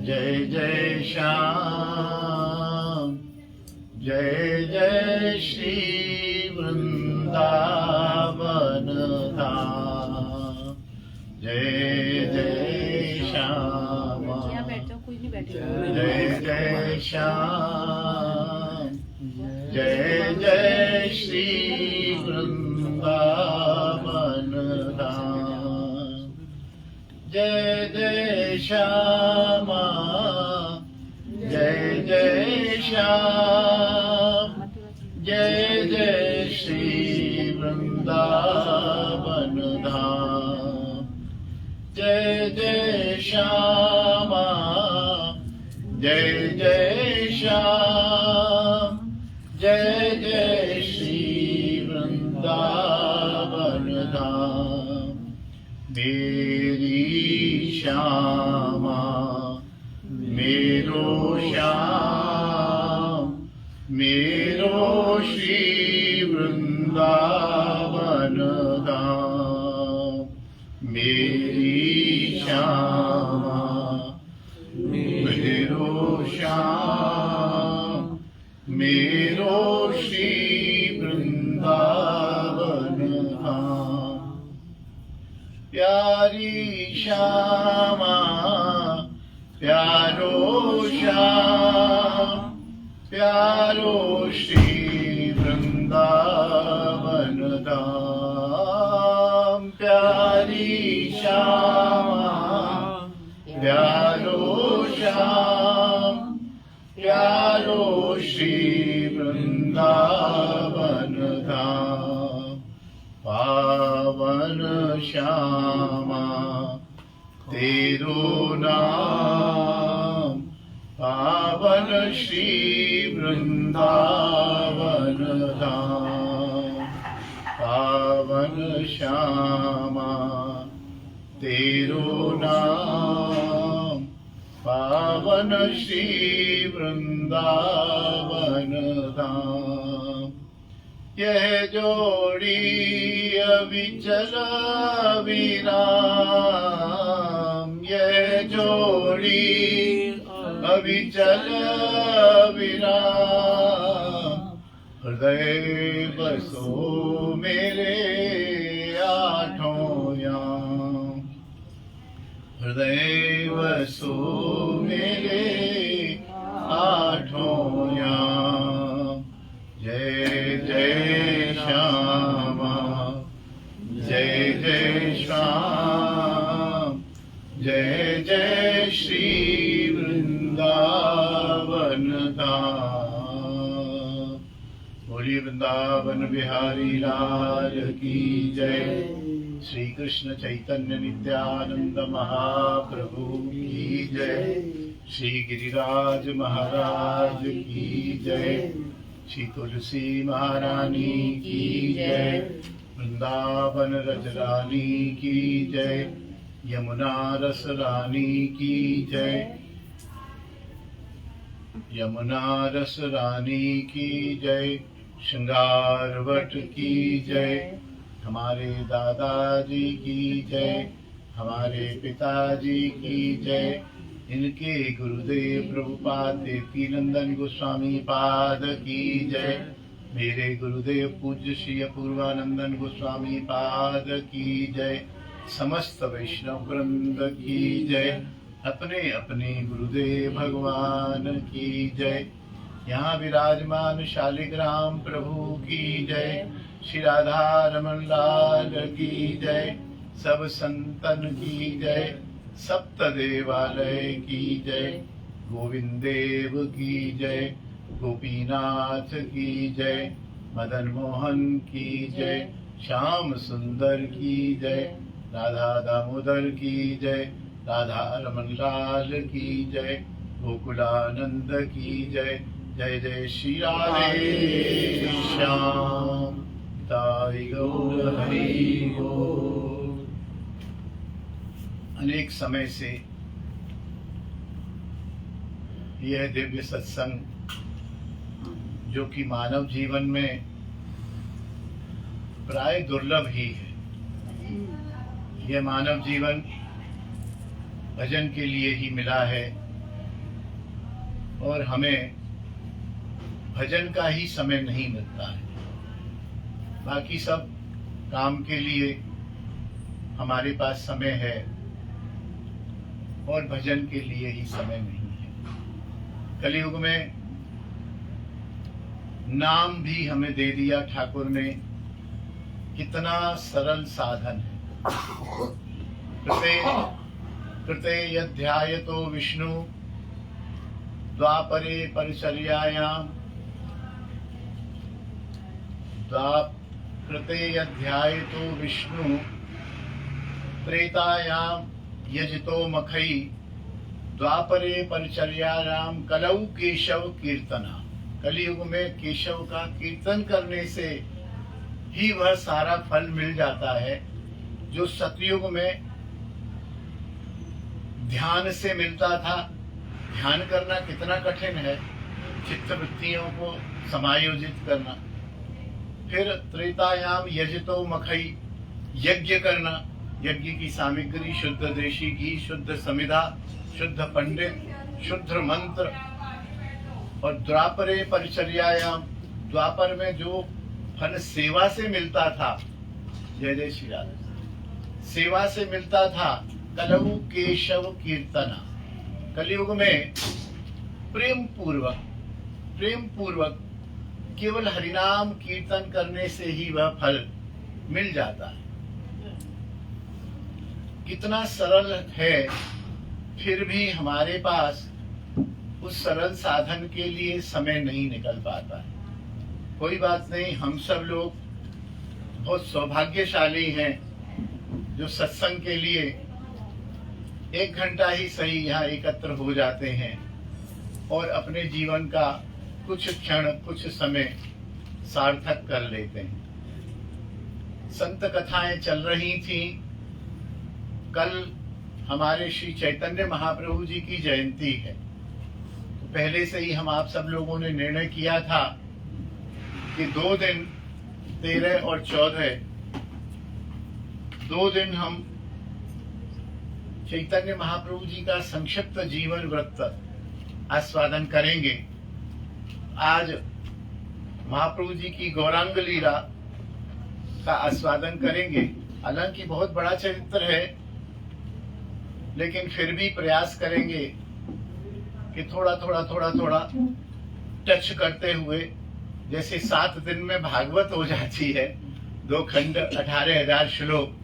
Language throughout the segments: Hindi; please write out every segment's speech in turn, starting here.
जय जय श्याम, जय जय श्री वृंदावन धाम। जय जय श्याम, जय जय श्याम, जय जय श्री वृंदावन धाम। जय जय श्यामा, जय जय श्याम, जय जय श्री वृंदावन धाम। जय जय श्यामा, जय जय श्याम, जय जय श्री वृंदावन धाम। मेरी श्यामा, मेरो श्याम, मेरो श्री वृंदावन धाम। मेरी श्यामा, मेरो श्याम, मेरो श्री वृंदावन धाम। प्यारी श्यामा, प्यारो श्याम, प्यारो श्री वृंदावन धाम। प्यारी श्यामा, प्यारो श्याम, प्यारो श्री वृंदावन धाम। पावन श्यामा तेरो नाम, पावन श्री वृंदावन धाम। पावन श्यामा तेरो नाम, पावन श्री वृंदावन धाम। यह जोड़ी अविचल विराम, यह जोड़ी अविचल विराम। हृदय बसो मेरे आठों याम, हृदय बसो मेरे आठों याम। जय जय श्यामा, जय जय श्याम, जय जय श्री वृंदावन धाम। बोलिए वृंदावन बिहारी लाल की जय। श्री कृष्ण चैतन्य नित्यानंद महाप्रभु की जय। श्री गिरिराज महाराज की जय। श्री तुलसी महारानी की जय। वृंदावन रजरानी की जय। यमुना रस रानी की जय। यमुना रस रानी की जय। श्रृंगार वट की जय। हमारे दादाजी की जय। हमारे पिताजी की जय। इनके गुरुदेव प्रभुपाद देवकीनंदन गोस्वामी पाद की जय। मेरे गुरुदेव पूज्य श्री अपूर्वानंदन गोस्वामी पाद की जय। समस्त वैष्णव वृंद की जय। अपने अपने गुरुदेव भगवान की जय। यहाँ विराजमान शालिग्राम प्रभु की जय। श्री राधा रमन लाल की जय। सब संतन की जय। सप्त देवालय की जय। गोविंद देव की जय। गोपीनाथ की जय। मदन मोहन की जय। श्याम सुंदर की जय। राधा दामोदर की जय। राधा रमन लाल की जय। गोकुलानंद की जय। जय जय श्री राधे श्याम ताई गौर हरि बोल। अनेक समय से यह दिव्य सत्संग जो कि मानव जीवन में प्राय दुर्लभ ही है, यह मानव जीवन भजन के लिए ही मिला है, और हमें भजन का ही समय नहीं मिलता है। बाकी सब काम के लिए हमारे पास समय है और भजन के लिए ही समय नहीं है। कलयुग में नाम भी हमें दे दिया ठाकुर ने, कितना सरल साधन है। कृते यध्यायतो विष्णु द्वापरे परिचर्यायाम, कृते यध्यायतो विष्णु त्रेतायाम यजतो मखई, द्वापरे परिचर्यायाम कलौ केशव कीर्तना। कलयुग में केशव का कीर्तन करने से ही वह सारा फल मिल जाता है जो सतयुग में ध्यान से मिलता था। ध्यान करना कितना कठिन है, चित्तवृत्तियों को समायोजित करना। फिर त्रेतायाम यजतो मखई, यज्ञ करना, यज्ञ की सामग्री शुद्ध देशी घी, शुद्ध समिधा, शुद्ध पंडित, शुद्ध मंत्र। और द्वापरे परिचर्यायाम, द्वापर में जो फल सेवा से मिलता था, जय जय श्री राधे, सेवा से मिलता था, कलऊ केशव कीर्तना। कलयुग में प्रेम पूर्वक केवल हरिनाम कीर्तन करने से ही वह फल मिल जाता है। कितना सरल है, फिर भी हमारे पास उस सरल साधन के लिए समय नहीं निकल पाता है। कोई बात नहीं, हम सब लोग बहुत सौभाग्यशाली हैं जो सत्संग के लिए 1 घंटा ही सही यहाँ एकत्र हो जाते हैं और अपने जीवन का कुछ क्षण, कुछ समय सार्थक कर लेते हैं। संत कथाएं चल रही थी। कल हमारे श्री चैतन्य महाप्रभु जी की जयंती है। तो पहले से ही हम आप सब लोगों ने निर्णय किया था कि 2 दिन 13 और 14 2 दिन हम चैतन्य महाप्रभु जी का संक्षिप्त जीवन वृत्त आस्वादन करेंगे। आज महाप्रभु जी की गौरांग लीला का आस्वादन करेंगे। हालांकि बहुत बड़ा चरित्र है, लेकिन फिर भी प्रयास करेंगे कि थोड़ा थोड़ा टच करते हुए, जैसे 7 दिन में भागवत हो जाती है, 2 खंड 18,000 श्लोक,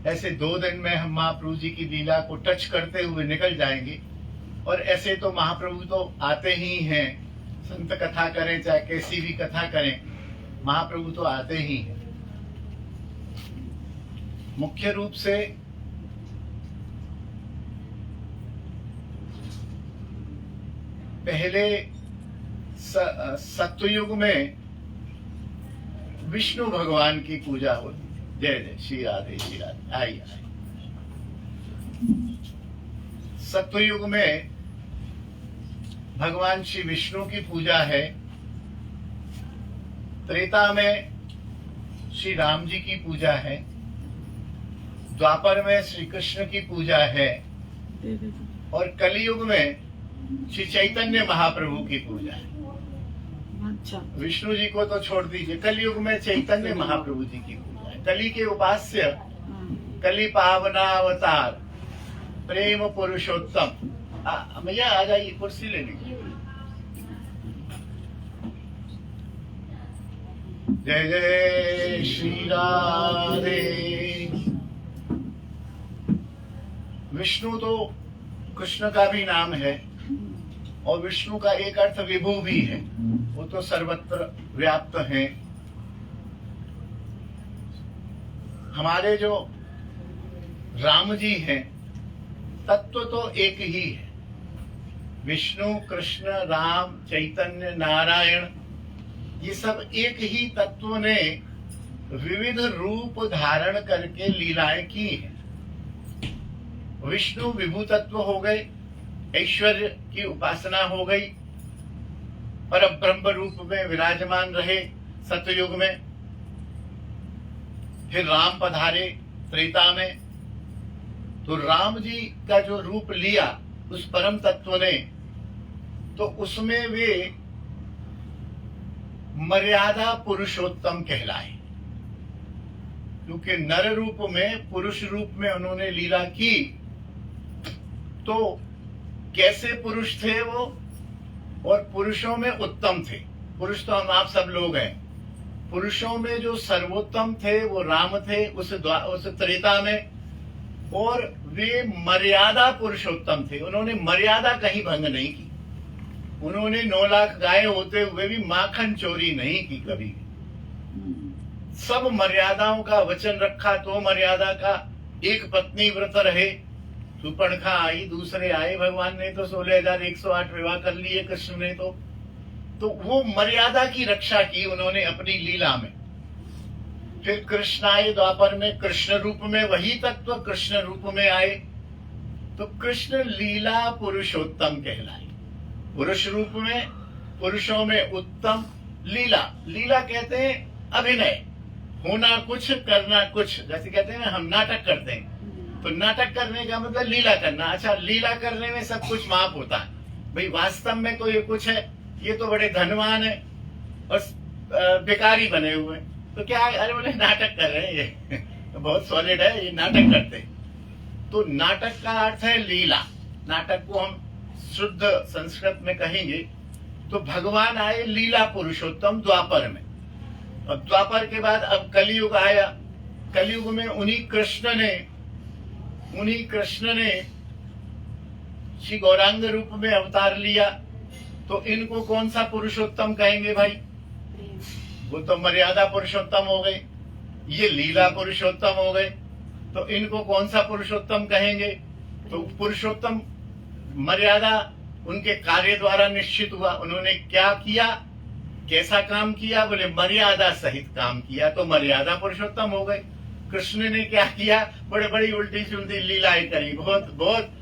ऐसे 2 दिन में हम महाप्रभु जी की लीला को टच करते हुए निकल जाएंगे। और ऐसे तो महाप्रभु तो आते ही हैं, संत कथा करें चाहे कैसी भी कथा करें, महाप्रभु तो आते ही हैं। मुख्य रूप से पहले सत्युग में विष्णु भगवान की पूजा होती। जय जय श्री राधे श्री राधे। आइए सत्युग में भगवान श्री विष्णु की पूजा है। त्रेता में श्री राम जी की पूजा है। द्वापर में श्री कृष्ण की पूजा है और कलयुग में श्री चैतन्य महाप्रभु की पूजा है। अच्छा, विष्णु जी को तो छोड़ दीजिए, कलयुग में चैतन्य महाप्रभु जी की पूजा है। कली के उपास्य, कली पावनावतार, प्रेम पुरुषोत्तम। भैया आ जाइए, कुर्सी ले लीजिए। जय जय श्री राधे। विष्णु तो कृष्ण का भी नाम है और विष्णु का एक अर्थ विभु भी है, वो तो सर्वत्र व्याप्त है। हमारे जो राम जी हैं, तत्व तो एक ही है। विष्णु, कृष्ण, राम, चैतन्य, नारायण, ये सब एक ही तत्व ने विविध रूप धारण करके लीलाएं की हैं। विष्णु विभू तत्व हो गए, ऐश्वर्य की उपासना हो गई, पर ब्रह्म रूप में विराजमान रहे सतयुग में। फिर राम पधारे त्रेता में, तो राम जी का जो रूप लिया, उस परम तत्व ने तो उसमें वे मर्यादा पुरुषोत्तम कहलाए, क्योंकि नर रूप में, पुरुष रूप में उन्होंने लीला की। तो कैसे पुरुष थे वो, और पुरुषों में उत्तम थे। पुरुष तो हम आप सब लोग हैं। पुरुषों में जो सर्वोत्तम थे वो राम थे उस त्रेता में, और वे मर्यादा पुरुषोत्तम थे। उन्होंने मर्यादा कहीं भंग नहीं की। उन्होंने 9 लाख गाय होते हुए भी माखन चोरी नहीं की कभी। सब मर्यादाओं का वचन रखा, तो मर्यादा का। एक पत्नी व्रत रहे, सुपर्णखा आई, दूसरे आए, भगवान ने तो 16,108 विवाह कर लिए, कृष्ण ने तो वो मर्यादा की रक्षा की उन्होंने अपनी लीला में। फिर कृष्ण आए द्वापर में, कृष्ण रूप में, वही तत्व कृष्ण रूप में आए, तो कृष्ण लीला पुरुषोत्तम कहलाए। पुरुष रूप में, पुरुषों में उत्तम। लीला, लीला कहते हैं अभिनय, होना कुछ करना कुछ। जैसे कहते हैं हम नाटक करते हैं, तो नाटक करने का मतलब लीला करना। अच्छा, लीला करने में सब कुछ माफ होता है भाई, वास्तव में तो ये कुछ है, ये तो बड़े धनवान है और भिखारी बने हुए, तो क्या है, अरे बोले नाटक कर रहे हैं ये तो बहुत सॉलिड है, ये नाटक करते हैं। तो नाटक का अर्थ है लीला। नाटक को हम शुद्ध संस्कृत में कहेंगे तो भगवान आए लीला पुरुषोत्तम द्वापर में। और द्वापर के बाद अब कलयुग आया। कलयुग में उन्हीं कृष्ण ने श्री गौरांग रूप में अवतार लिया। तो इनको कौन सा पुरुषोत्तम कहेंगे भाई? वो तो मर्यादा पुरुषोत्तम हो गए, ये लीला पुरुषोत्तम हो गए, तो इनको कौन सा पुरुषोत्तम कहेंगे? तो पुरुषोत्तम मर्यादा उनके कार्य द्वारा निश्चित हुआ। उन्होंने क्या किया, कैसा काम किया? बोले मर्यादा सहित काम किया, तो मर्यादा पुरुषोत्तम हो गए। कृष्ण ने क्या किया? बड़े बड़ी उल्टी सुलटी लीलाएं करी, बहुत बहुत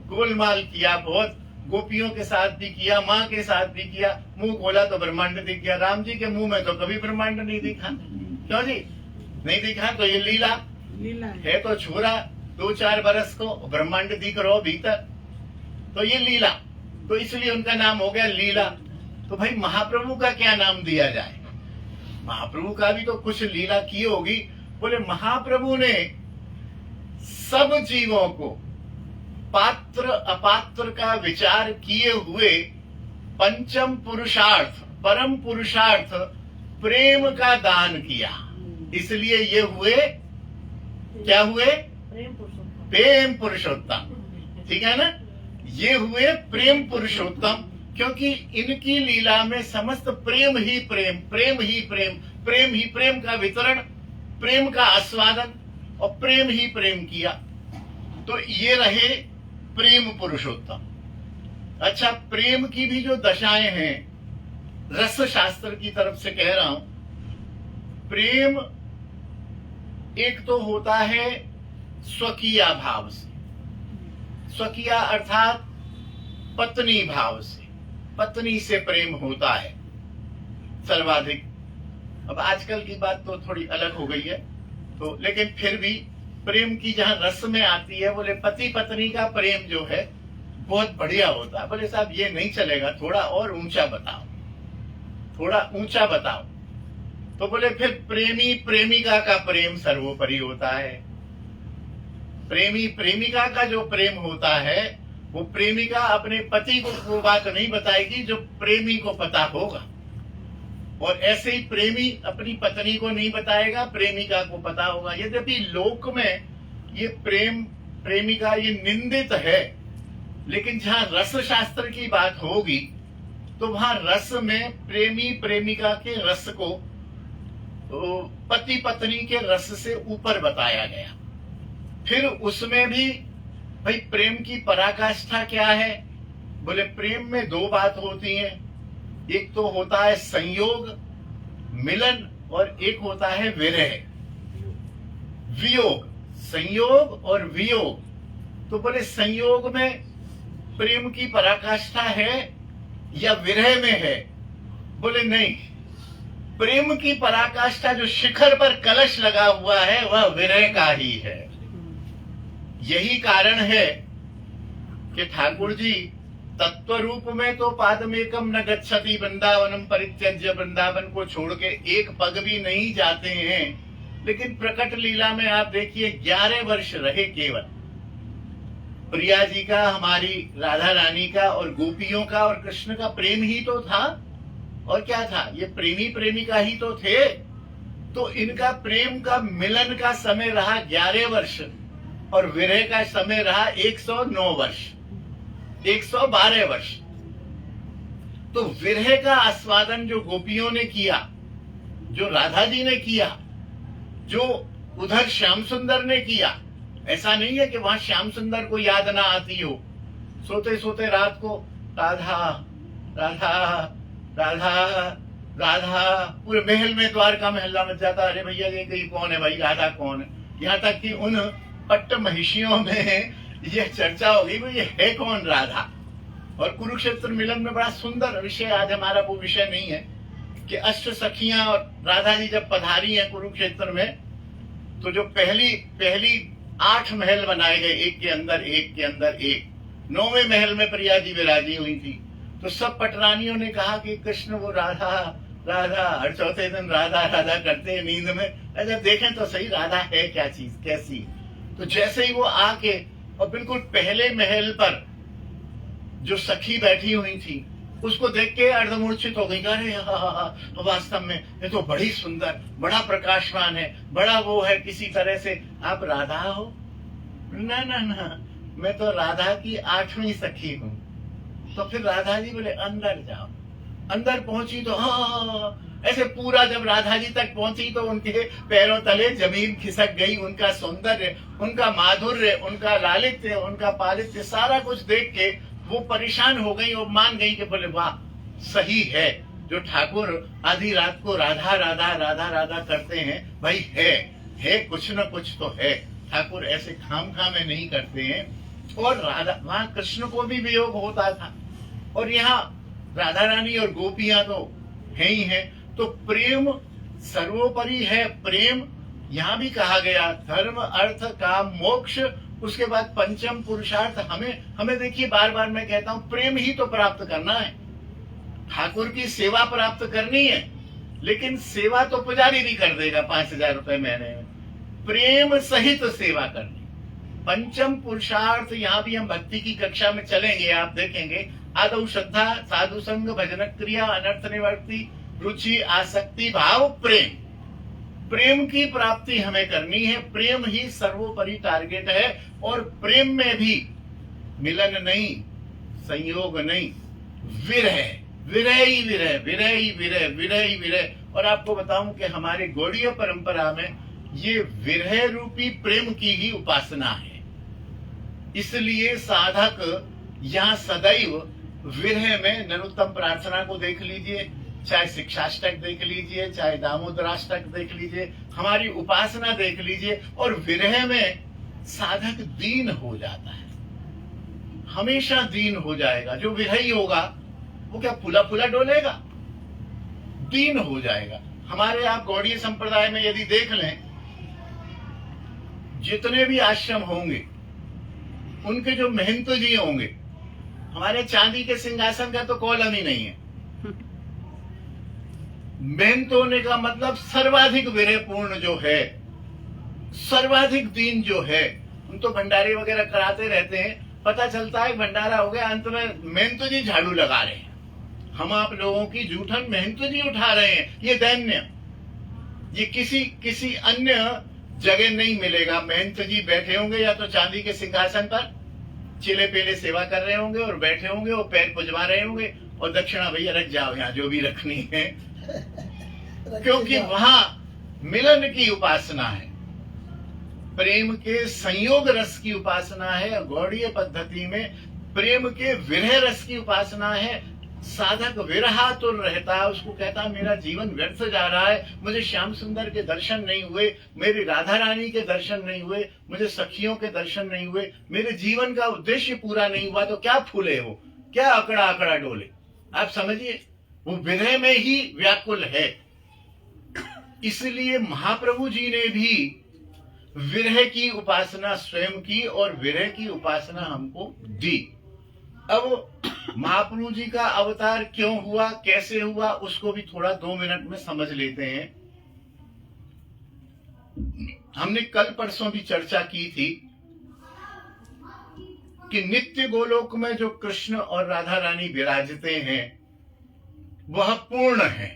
गोलमाल किया, बहुत गोपियों के साथ भी किया, माँ के साथ भी किया। मुंह खोला तो ब्रह्मांड दिख गया। राम जी के मुंह में तो कभी ब्रह्मांड नहीं दिखा। क्यों जी नहीं दिखा? तो ये लीला है। तो छोरा 2-4 बरस को ब्रह्मांड दिख रहो भीतर, तो ये लीला। तो इसलिए उनका नाम हो गया लीला। तो भाई महाप्रभु का क्या नाम दिया जाए? महाप्रभु का भी तो कुछ लीला की होगी। बोले महाप्रभु ने सब जीवों को पात्र अपात्र का विचार किए हुए पंचम पुरुषार्थ, परम पुरुषार्थ प्रेम का दान किया। इसलिए ये हुए, क्या हुए? प्रेम पुरुषोत्तम। ठीक है ना? ये हुए प्रेम पुरुषोत्तम, क्योंकि इनकी लीला में समस्त प्रेम ही प्रेम, प्रेम ही प्रेम, प्रेम ही प्रेम का वितरण, प्रेम का आस्वादन और प्रेम ही प्रेम किया। तो ये रहे प्रेम पुरुषोत्तम। अच्छा, प्रेम की भी जो दशाएं हैं, रस शास्त्र की तरफ से कह रहा हूं। प्रेम एक तो होता है स्वकीया भाव से, स्वकीया अर्थात पत्नी भाव से, पत्नी से प्रेम होता है सर्वाधिक। अब आजकल की बात तो थोड़ी अलग हो गई है, तो लेकिन फिर भी प्रेम की जहां रस में आती है, बोले पति पत्नी का प्रेम जो है बहुत बढ़िया होता है। बोले साहब ये नहीं चलेगा, थोड़ा और ऊंचा बताओ, थोड़ा ऊंचा बताओ। तो बोले फिर प्रेमी प्रेमिका का प्रेम सर्वोपरि होता है। प्रेमी प्रेमिका का जो प्रेम होता है, वो प्रेमिका अपने पति को वो बात नहीं बताएगी जो प्रेमी को पता होगा, और ऐसे ही प्रेमी अपनी पत्नी को नहीं बताएगा, प्रेमिका को पता होगा। यद्यपि लोक में ये प्रेम प्रेमिका ये निंदित है, लेकिन जहां रस शास्त्र की बात होगी तो वहां रस में प्रेमी प्रेमिका के रस को तो पति पत्नी के रस से ऊपर बताया गया। फिर उसमें भी भाई प्रेम की पराकाष्ठा क्या है? बोले प्रेम में 2 बात होती हैं। एक तो होता है संयोग, मिलन, और एक होता है विरह, वियोग। संयोग और वियोग। तो बोले संयोग में प्रेम की पराकाष्ठा है या विरह में है? बोले नहीं, प्रेम की पराकाष्ठा जो शिखर पर कलश लगा हुआ है वह विरह का ही है। यही कारण है कि ठाकुर जी तत्व रूप में तो पादमेकम न गच्छति वृंदावनम परित्यज्य, वृंदावन को छोड़ के एक पग भी नहीं जाते हैं। लेकिन प्रकट लीला में आप देखिए 11 वर्ष रहे केवल। प्रिया जी का, हमारी राधा रानी का और गोपियों का और कृष्ण का प्रेम ही तो था। और क्या था? ये प्रेमी प्रेमिका ही तो थे। तो इनका प्रेम का मिलन का समय रहा 11 वर्ष और विरह का समय रहा 109 वर्ष, 112 वर्ष। तो विरह का आस्वादन जो गोपियों ने किया, जो राधा जी ने किया, जो उधर श्याम सुंदर ने किया, ऐसा नहीं है कि वहां श्याम सुंदर को याद ना आती हो। सोते सोते रात को राधा राधा राधा राधा, पूरे महल में, द्वारका महल्ला मच जाता, अरे भैया ये कौन है भाई, राधा कौन है। यहाँ तक कि उन पट्ट महिषियों में ये चर्चा हो गई ये है कौन राधा। और कुरुक्षेत्र मिलन में बड़ा सुंदर विषय, आज हमारा वो विषय नहीं है, कि अष्ट सखियां और राधा जी जब पधारी हैं कुरुक्षेत्र में, तो जो पहली 8 महल बनाए गए, एक के अंदर एक के अंदर एक। 9वें महल में प्रिया जी विराजी हुई थी। तो सब पटरानियों ने कहा कि कृष्ण वो राधा राधा, हर चौथे दिन राधा राधा करते हैं नींद में। अच्छा देखें तो सही राधा है क्या चीज, कैसी। तो जैसे ही वो आके और बिल्कुल पहले महल पर जो सखी बैठी हुई थी, उसको देख के अर्धमूर्छित हो गई। अरे वास्तव में ये तो बड़ी सुंदर, बड़ा प्रकाशवान है, बड़ा वो है, किसी तरह से आप राधा हो? ना ना ना, मैं तो राधा की 8वीं सखी हूँ। तो फिर राधा जी बोले अंदर जाओ। अंदर पहुंची तो ऐसे पूरा जब राधा जी तक पहुंची तो उनके पैरों तले जमीन खिसक गई। उनका सौंदर्य, उनका माधुर्य, उनका लालित्य, उनका पालित्य, सारा कुछ देख के वो परेशान हो गई और मान गई कि बोले वाह, सही है जो ठाकुर आधी रात को राधा राधा राधा राधा करते हैं, भाई है कुछ न कुछ तो है। ठाकुर ऐसे खामखा में नहीं करते हैं। और राधा, वहां कृष्ण को भी वियोग होता था और यहाँ राधा रानी और गोपियां तो है ही है। तो प्रेम सर्वोपरि है। प्रेम यहाँ भी कहा गया, धर्म अर्थ काम मोक्ष, उसके बाद पंचम पुरुषार्थ। हमें देखिए, बार बार मैं कहता हूँ, प्रेम ही तो प्राप्त करना है। ठाकुर की सेवा प्राप्त करनी है, लेकिन सेवा तो पुजारी भी कर देगा 5000 रुपए महीने में। प्रेम सहित सेवा करनी। पंचम पुरुषार्थ, यहाँ भी हम भक्ति की कक्षा में चलेंगे, आप देखेंगे। आदौ श्रद्धा, साधु संग, भजन क्रिया, अनर्थ निवृत्ति, रुचि, आसक्ति, भाव, प्रेम। प्रेम की प्राप्ति हमें करनी है। प्रेम ही सर्वोपरि टारगेट है। और प्रेम में भी मिलन नहीं, संयोग नहीं, विरह, विरह ही विरह, विरह ही विरह, विरह ही विरह। और आपको बताऊं कि हमारे गौड़ीय परंपरा में ये विरह रूपी प्रेम की ही उपासना है। इसलिए साधक यहाँ सदैव विरह में, नरोत्तम प्रार्थना को देख लीजिए, चाहे शिक्षाष्टक देख लीजिए, चाहे दामोदराष्टक देख लीजिए, हमारी उपासना देख लीजिए, और विरह में साधक दीन हो जाता है, हमेशा दीन हो जाएगा। जो विरही होगा वो क्या फुला फुला डोलेगा? दीन हो जाएगा। हमारे आप गौड़ीय संप्रदाय में यदि देख लें, जितने भी आश्रम होंगे, उनके जो महंत जी होंगे, हमारे चांदी के सिंहासन का तो कॉलम ही नहीं है। महंत होने का मतलब सर्वाधिक विरहपूर्ण जो है, सर्वाधिक दीन जो है। उन तो भंडारे वगैरह कराते रहते हैं, पता चलता है भंडारा हो गया, अंत में महंत जी झाड़ू लगा रहे हैं। हम आप लोगों की जूठन महंत जी उठा रहे हैं। ये दैन्य, ये किसी अन्य जगह नहीं मिलेगा। महंत जी बैठे होंगे या तो चांदी के सिंहासन पर चिले पेले सेवा कर रहे होंगे और बैठे होंगे और पैर पुजवा रहे होंगे और दक्षिणा भैया रख जाओ यहाँ जो भी रखनी है, क्योंकि वहां मिलन की उपासना है, प्रेम के संयोग रस की उपासना है। गौड़ीय पद्धति में प्रेम के विरह रस की उपासना है। साधक विरहातुर रहता है, उसको कहता है मेरा जीवन व्यर्थ जा रहा है, मुझे श्याम सुंदर के दर्शन नहीं हुए, मेरी राधा रानी के दर्शन नहीं हुए, मुझे सखियों के दर्शन नहीं हुए, मेरे जीवन का उद्देश्य पूरा नहीं हुआ, तो क्या फूले हो, क्या अकड़ा अकड़ा डोले। आप समझिए, वो विरह में ही व्याकुल है। इसलिए महाप्रभु जी ने भी विरह की उपासना स्वयं की और विरह की उपासना हमको दी। अब महाप्रभु जी का अवतार क्यों हुआ, कैसे हुआ, उसको भी थोड़ा 2 मिनट में समझ लेते हैं। हमने कल परसों भी चर्चा की थी कि नित्य गोलोक में जो कृष्ण और राधा रानी विराजते हैं वह पूर्ण है।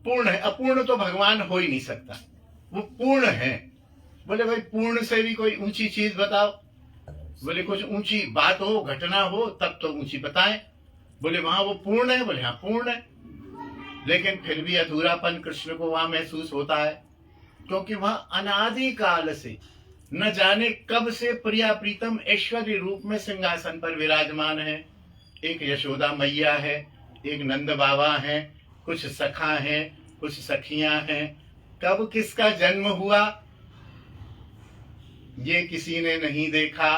पूर्ण है, अपूर्ण तो भगवान हो ही नहीं सकता, वो पूर्ण है। बोले भाई पूर्ण से भी कोई ऊंची चीज बताओ। बोले कुछ ऊंची बात हो, घटना हो, तब तो ऊंची बताएं। बोले वहां वो पूर्ण है। बोले हाँ पूर्ण है, लेकिन फिर भी अधूरापन कृष्ण को वहां महसूस होता है, क्योंकि वह अनादि काल से न जाने कब से प्रिया प्रीतम ऐश्वर्य रूप में सिंहासन पर विराजमान है। एक यशोदा मैया है, एक नंद बाबा है, कुछ सखा हैं, कुछ सखियां हैं। कब किसका जन्म हुआ ये किसी ने नहीं देखा।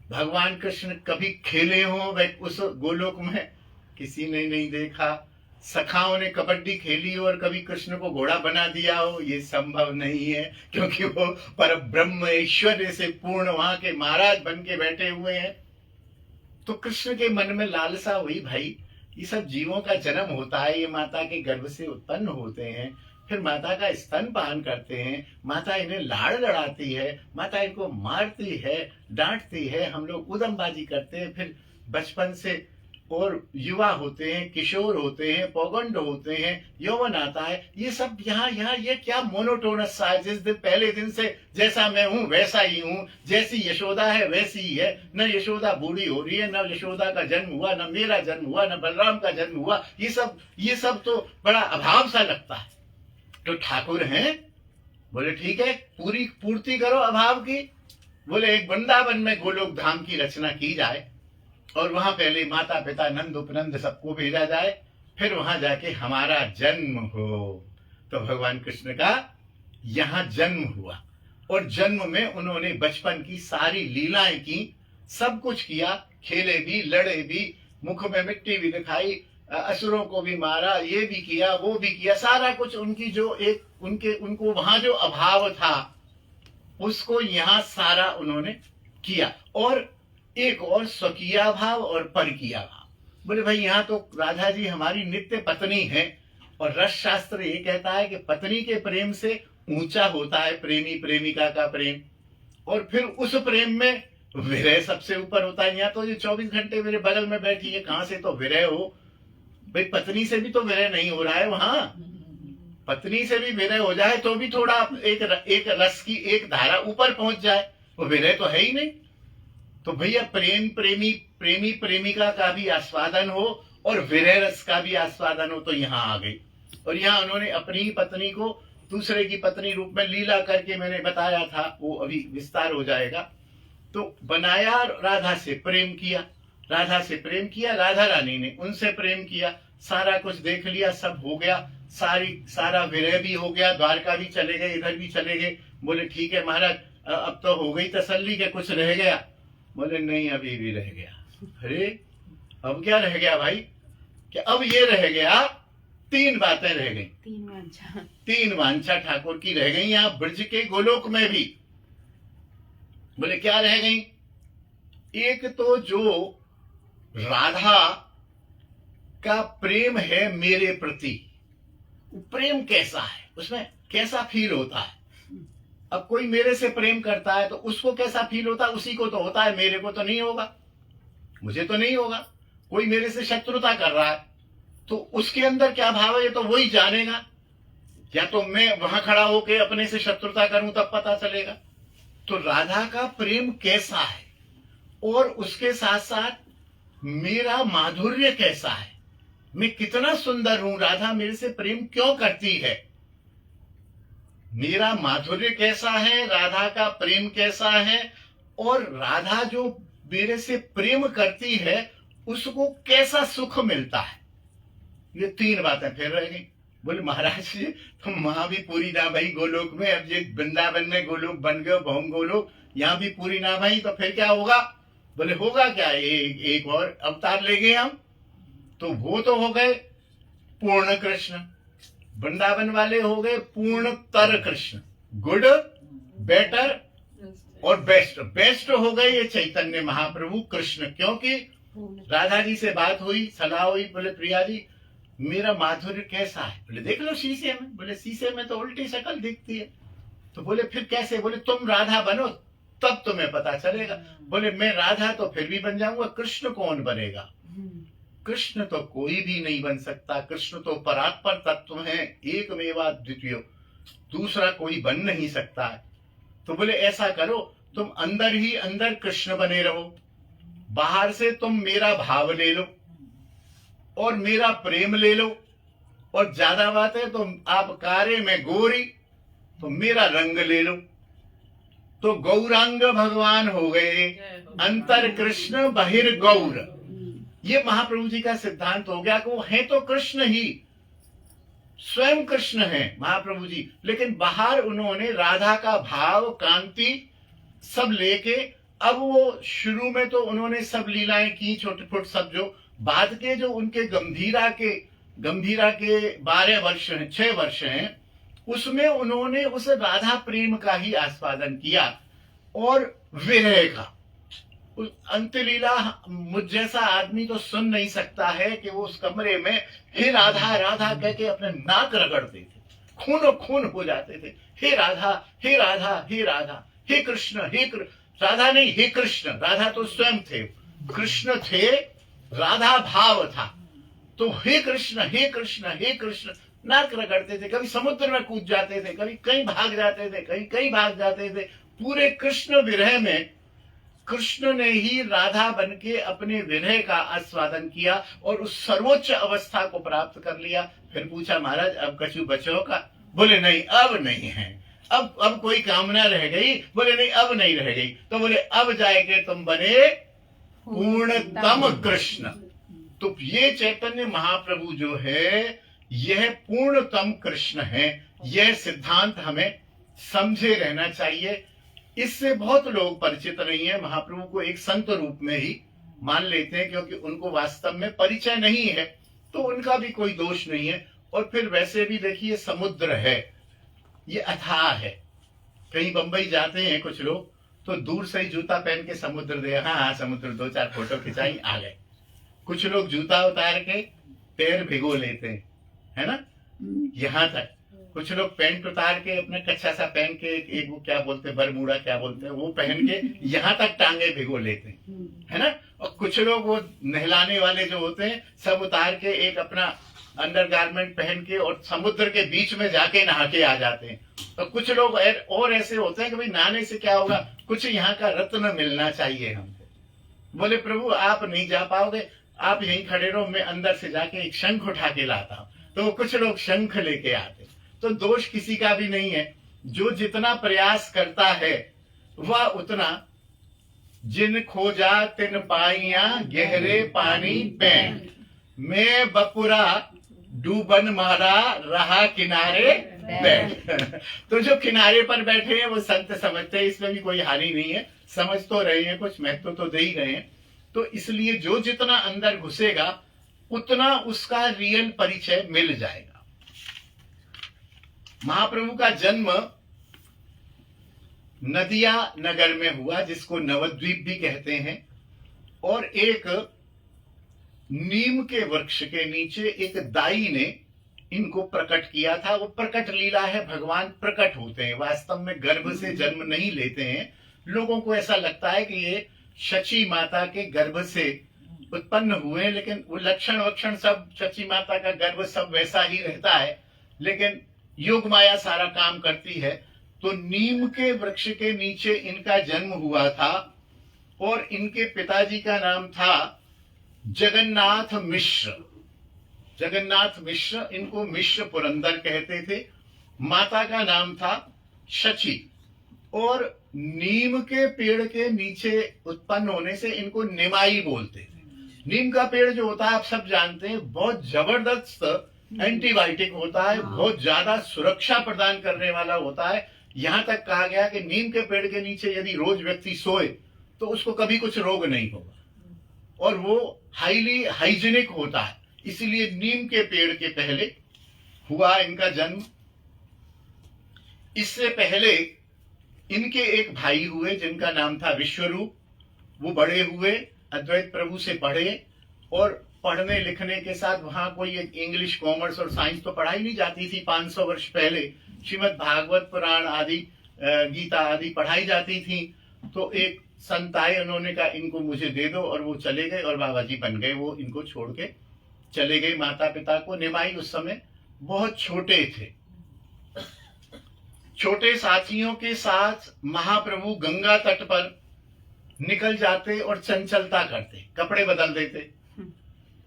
भगवान कृष्ण कभी खेले हो वह उस गोलोक में, किसी ने नहीं देखा। सखाओं ने कबड्डी खेली हो और कभी कृष्ण को घोड़ा बना दिया हो, ये संभव नहीं है, क्योंकि वो पर ब्रह्म ऐश्वर्य से पूर्ण वहां के महाराज बन के बैठे हुए हैं। तो कृष्ण के मन में लालसा हुई, भाई ये सब जीवों का जन्म होता है, ये माता के गर्भ से उत्पन्न होते हैं, फिर माता का स्तनपान करते हैं, माता इन्हें लाड़ लड़ाती है, माता इनको मारती है, डांटती है, हम लोग उदमबाजी करते हैं, फिर बचपन से और युवा होते हैं, किशोर होते हैं, पौगंड होते हैं, यौवन आता है। ये सब यहाँ ये क्या मोनोटोनस सा है। जिस दिन पहले दिन से जैसा मैं हूं वैसा ही हूं, जैसी यशोदा है वैसी ही है। न यशोदा बूढ़ी हो रही है, न यशोदा का जन्म हुआ, न मेरा जन्म हुआ, न बलराम का जन्म हुआ। ये सब तो बड़ा अभाव सा लगता है। तो ठाकुर हैं, बोले ठीक है पूर्ति करो अभाव की। बोले एक वृंदावन में गोलोक धाम की रचना की जाए और वहां पहले माता पिता नंद उपनंद सबको भेजा जाए, फिर वहां जाके हमारा जन्म हो। तो भगवान कृष्ण का यहां जन्म हुआ और जन्म में उन्होंने बचपन की सारी लीलाएं की, सब कुछ किया, खेले भी, लड़े भी, मुख में मिट्टी भी दिखाई, असुरों को भी मारा, ये भी किया, वो भी किया, सारा कुछ उनकी जो एक उनको वहां जो अभाव था उसको यहाँ सारा उन्होंने किया। और एक और स्वकीया भाव और परकीया भाव। बोले भाई यहाँ तो राधा जी हमारी नित्य पत्नी है और रस शास्त्र ये कहता है कि पत्नी के प्रेम से ऊंचा होता है प्रेमी प्रेमिका का प्रेम, और फिर उस प्रेम में विरह सबसे ऊपर होता है। यहाँ तो ये 24 घंटे मेरे बगल में बैठी है, कहां से तो विरह हो। भाई पत्नी से भी तो विरह नहीं हो रहा है, वहां पत्नी से भी विरह हो जाए तो भी थोड़ा एक रस की एक धारा ऊपर पहुंच जाए, वो विरह तो है ही नहीं। तो भैया प्रेमी प्रेमिका का भी आस्वादन हो और विरह रस का भी आस्वादन हो, तो यहाँ आ गई। और यहाँ उन्होंने अपनी ही पत्नी को दूसरे की पत्नी रूप में लीला करके, मैंने बताया था, वो अभी विस्तार हो जाएगा। तो बनाया, राधा से प्रेम किया, राधा रानी ने उनसे प्रेम किया, सारा कुछ देख लिया, सब हो गया, सारा विरह भी हो गया, द्वारका भी चले गए, इधर भी चले गए। बोले ठीक है महाराज अब तो हो गई तसल्ली के कुछ रह गया। बोले नहीं अभी भी रह गया। अरे अब क्या रह गया भाई, कि अब ये रह गया, 3 बातें रह गई, 3 वांछा ठाकुर की रह गई यहाँ ब्रज के गोलोक में भी। बोले क्या रह गई? एक तो जो राधा का प्रेम है मेरे प्रति, प्रेम कैसा है, उसमें कैसा फील होता है। अब कोई मेरे से प्रेम करता है तो उसको कैसा फील होता है, उसी को तो होता है, मेरे को तो नहीं होगा, मुझे तो नहीं होगा। कोई मेरे से शत्रुता कर रहा है तो उसके अंदर क्या भाव है ये तो वही जानेगा, या तो मैं वहां खड़ा होके अपने से शत्रुता करूं तब पता चलेगा। तो राधा का प्रेम कैसा है और उसके साथ साथ मेरा माधुर्य कैसा है, मैं कितना सुंदर हूं, राधा मेरे से प्रेम क्यों करती है, मेरा माधुर्य कैसा है, राधा का प्रेम कैसा है, और राधा जो मेरे से प्रेम करती है उसको कैसा सुख मिलता है। ये 3 बातें फिर रह गई। बोले महाराज जी तुम वहां भी पूरी ना भाई गोलोक में, अब ये वृंदावन में गोलोक बन गए भौम गोलोक, यहाँ भी पूरी ना भाई तो फिर क्या होगा? बोले होगा क्या, एक और अवतार ले गए हम, तो वो तो हो गए पूर्ण कृष्ण, वृंदावन वाले हो गए पूर्णतर कृष्ण, गुड बेटर और बेस्ट बेस्ट हो गए ये चैतन्य महाप्रभु कृष्ण, क्योंकि राधा जी से बात हुई, सलाह हुई, बोले प्रिया जी मेरा माधुर्य कैसा है? बोले देख लो शीशे में। बोले शीशे में तो उल्टी शक्ल दिखती है। तो बोले फिर कैसे? बोले तुम राधा बनो तब तुम्हें पता चलेगा। बोले मैं राधा तो फिर भी बन जाऊंगा, कृष्ण कौन बनेगा? कृष्ण तो कोई भी नहीं बन सकता। कृष्ण तो परात्पर तत्व है, एकमेवा द्वितीय, दूसरा कोई बन नहीं सकता है। तो बोले ऐसा करो, तुम अंदर ही अंदर कृष्ण बने रहो, बाहर से तुम मेरा भाव ले लो और मेरा प्रेम ले लो, और ज्यादा बात है तो आप कारे में गोरी तो मेरा रंग ले लो, तो गौरांग भगवान हो गए, अंतर कृष्ण बहिर गौर। ये महाप्रभु जी का सिद्धांत हो गया कि वो है तो कृष्ण ही, स्वयं कृष्ण है महाप्रभु जी, लेकिन बाहर उन्होंने राधा का भाव कांति सब लेके, अब वो शुरू में तो उन्होंने सब लीलाएं की छोटे छोटे सब, जो बाद के जो उनके गंभीरा के 12 वर्ष हैं, 6 वर्ष हैं, उसमें उन्होंने उस राधा प्रेम का ही आस्वादन किया और विरह का। अंत्यलीला मुझ जैसा आदमी तो सुन नहीं सकता है कि वो उस कमरे में हे राधा राधा कह के अपने नाक रगड़ते थे, खूनो खून हो जाते थे, हे राधा हे राधा हे राधा, हे कृष्ण हे राधा नहीं हे कृष्ण। राधा तो स्वयं थे, कृष्ण थे, राधा भाव था। तो हे कृष्ण हे कृष्ण हे कृष्ण नाक रगड़ते थे, कभी समुद्र में कूद जाते थे, कभी कहीं भाग जाते थे, कहीं भाग जाते थे। पूरे कृष्ण विरह में कृष्ण ने ही राधा बनके अपने विरह का आस्वादन किया और उस सर्वोच्च अवस्था को प्राप्त कर लिया। फिर पूछा महाराज अब कछु बचो का? बोले नहीं अब नहीं है, अब कोई कामना रह गई? बोले नहीं अब नहीं रह गई। तो बोले अब जाएंगे तुम बने पूर्णतम कृष्ण। तो ये चैतन्य महाप्रभु जो है यह पूर्णतम कृष्ण है। यह सिद्धांत हमें समझे रहना चाहिए। इससे बहुत लोग परिचित नहीं है, महाप्रभु को एक संत रूप में ही मान लेते हैं, क्योंकि उनको वास्तव में परिचय नहीं है, तो उनका भी कोई दोष नहीं है। और फिर वैसे भी देखिए समुद्र है, ये अथाह है। कहीं बंबई जाते हैं कुछ लोग तो दूर से ही जूता पहन के समुद्र दे, हाँ समुद्र 2-4 फोटो खिंचाई आ गए। कुछ लोग जूता उतार के पैर भिगो लेते हैं, है ना, यहाँ तक। कुछ लोग पैंट उतार के अपने कच्चा सा पहन के एक वो क्या बोलते हैं, बरमूडा क्या बोलते हैं, वो पहन के यहाँ तक टांगे भिगो लेते हैं, है ना। और कुछ लोग वो नहलाने वाले जो होते हैं सब उतार के एक अपना अंडरगारमेंट पहन के और समुद्र के बीच में जाके नहा के आ जाते हैं। और कुछ लोग और ऐसे होते हैं कि भाई नहाने से क्या होगा, कुछ यहाँ का रत्न मिलना चाहिए हमको। बोले प्रभु आप नहीं जा पाओगे, आप यहीं खड़े रहो, मैं अंदर से जाके एक शंख उठा के लाता हूँ। तो कुछ लोग शंख लेके आते। तो दोष किसी का भी नहीं है, जो जितना प्रयास करता है वह उतना। जिन खोजा तिन पाइया गहरे पानी पैन, मैं बपुरा डूबन मारा रहा किनारे बैठ। तो जो किनारे पर बैठे हैं वो संत समझते हैं, इसमें भी कोई हानि नहीं है, समझ तो रहे हैं, कुछ महत्व तो दे ही रहे हैं। तो इसलिए जो जितना अंदर घुसेगा उतना उसका रियल परिचय मिल जाएगा। महाप्रभु का जन्म नदिया नगर में हुआ, जिसको नवद्वीप भी कहते हैं, और एक नीम के वृक्ष के नीचे एक दाई ने इनको प्रकट किया था। वो प्रकट लीला है, भगवान प्रकट होते हैं, वास्तव में गर्भ से जन्म नहीं लेते हैं। लोगों को ऐसा लगता है कि ये शची माता के गर्भ से उत्पन्न हुए, लेकिन वो लक्षण वक्षण सब शची माता का गर्भ सब वैसा ही रहता है, लेकिन योग माया सारा काम करती है। तो नीम के वृक्ष के नीचे इनका जन्म हुआ था और इनके पिताजी का नाम था जगन्नाथ मिश्र। जगन्नाथ मिश्र, इनको मिश्र पुरंदर कहते थे। माता का नाम था शची, और नीम के पेड़ के नीचे उत्पन्न होने से इनको निमाई बोलते थे। नीम का पेड़ जो होता है आप सब जानते हैं, बहुत जबरदस्त एंटीबायोटिक होता है, बहुत ज्यादा सुरक्षा प्रदान करने वाला होता है। यहां तक कहा गया कि नीम के पेड़ के नीचे यदि रोज व्यक्ति सोए तो उसको कभी कुछ रोग नहीं होगा, और वो हाईली हाइजीनिक होता है। इसीलिए नीम के पेड़ के पहले हुआ इनका जन्म। इससे पहले इनके एक भाई हुए जिनका नाम था विश्वरूप। वो बड़े हुए, अद्वैत प्रभु से पढ़े, और पढ़ने लिखने के साथ वहां कोई एक इंग्लिश, कॉमर्स और साइंस तो पढ़ाई नहीं जाती थी। 500 वर्ष पहले श्रीमद् भागवत पुराण आदि, गीता आदि पढ़ाई जाती थी। तो एक संत आए, उन्होंने कहा इनको मुझे दे दो, और वो चले गए और बाबा जी बन गए। वो इनको छोड़ के चले गए माता पिता को। निमाई उस समय बहुत छोटे थे। छोटे साथियों के साथ महाप्रभु गंगा तट पर निकल जाते और चंचलता करते, कपड़े बदल देते।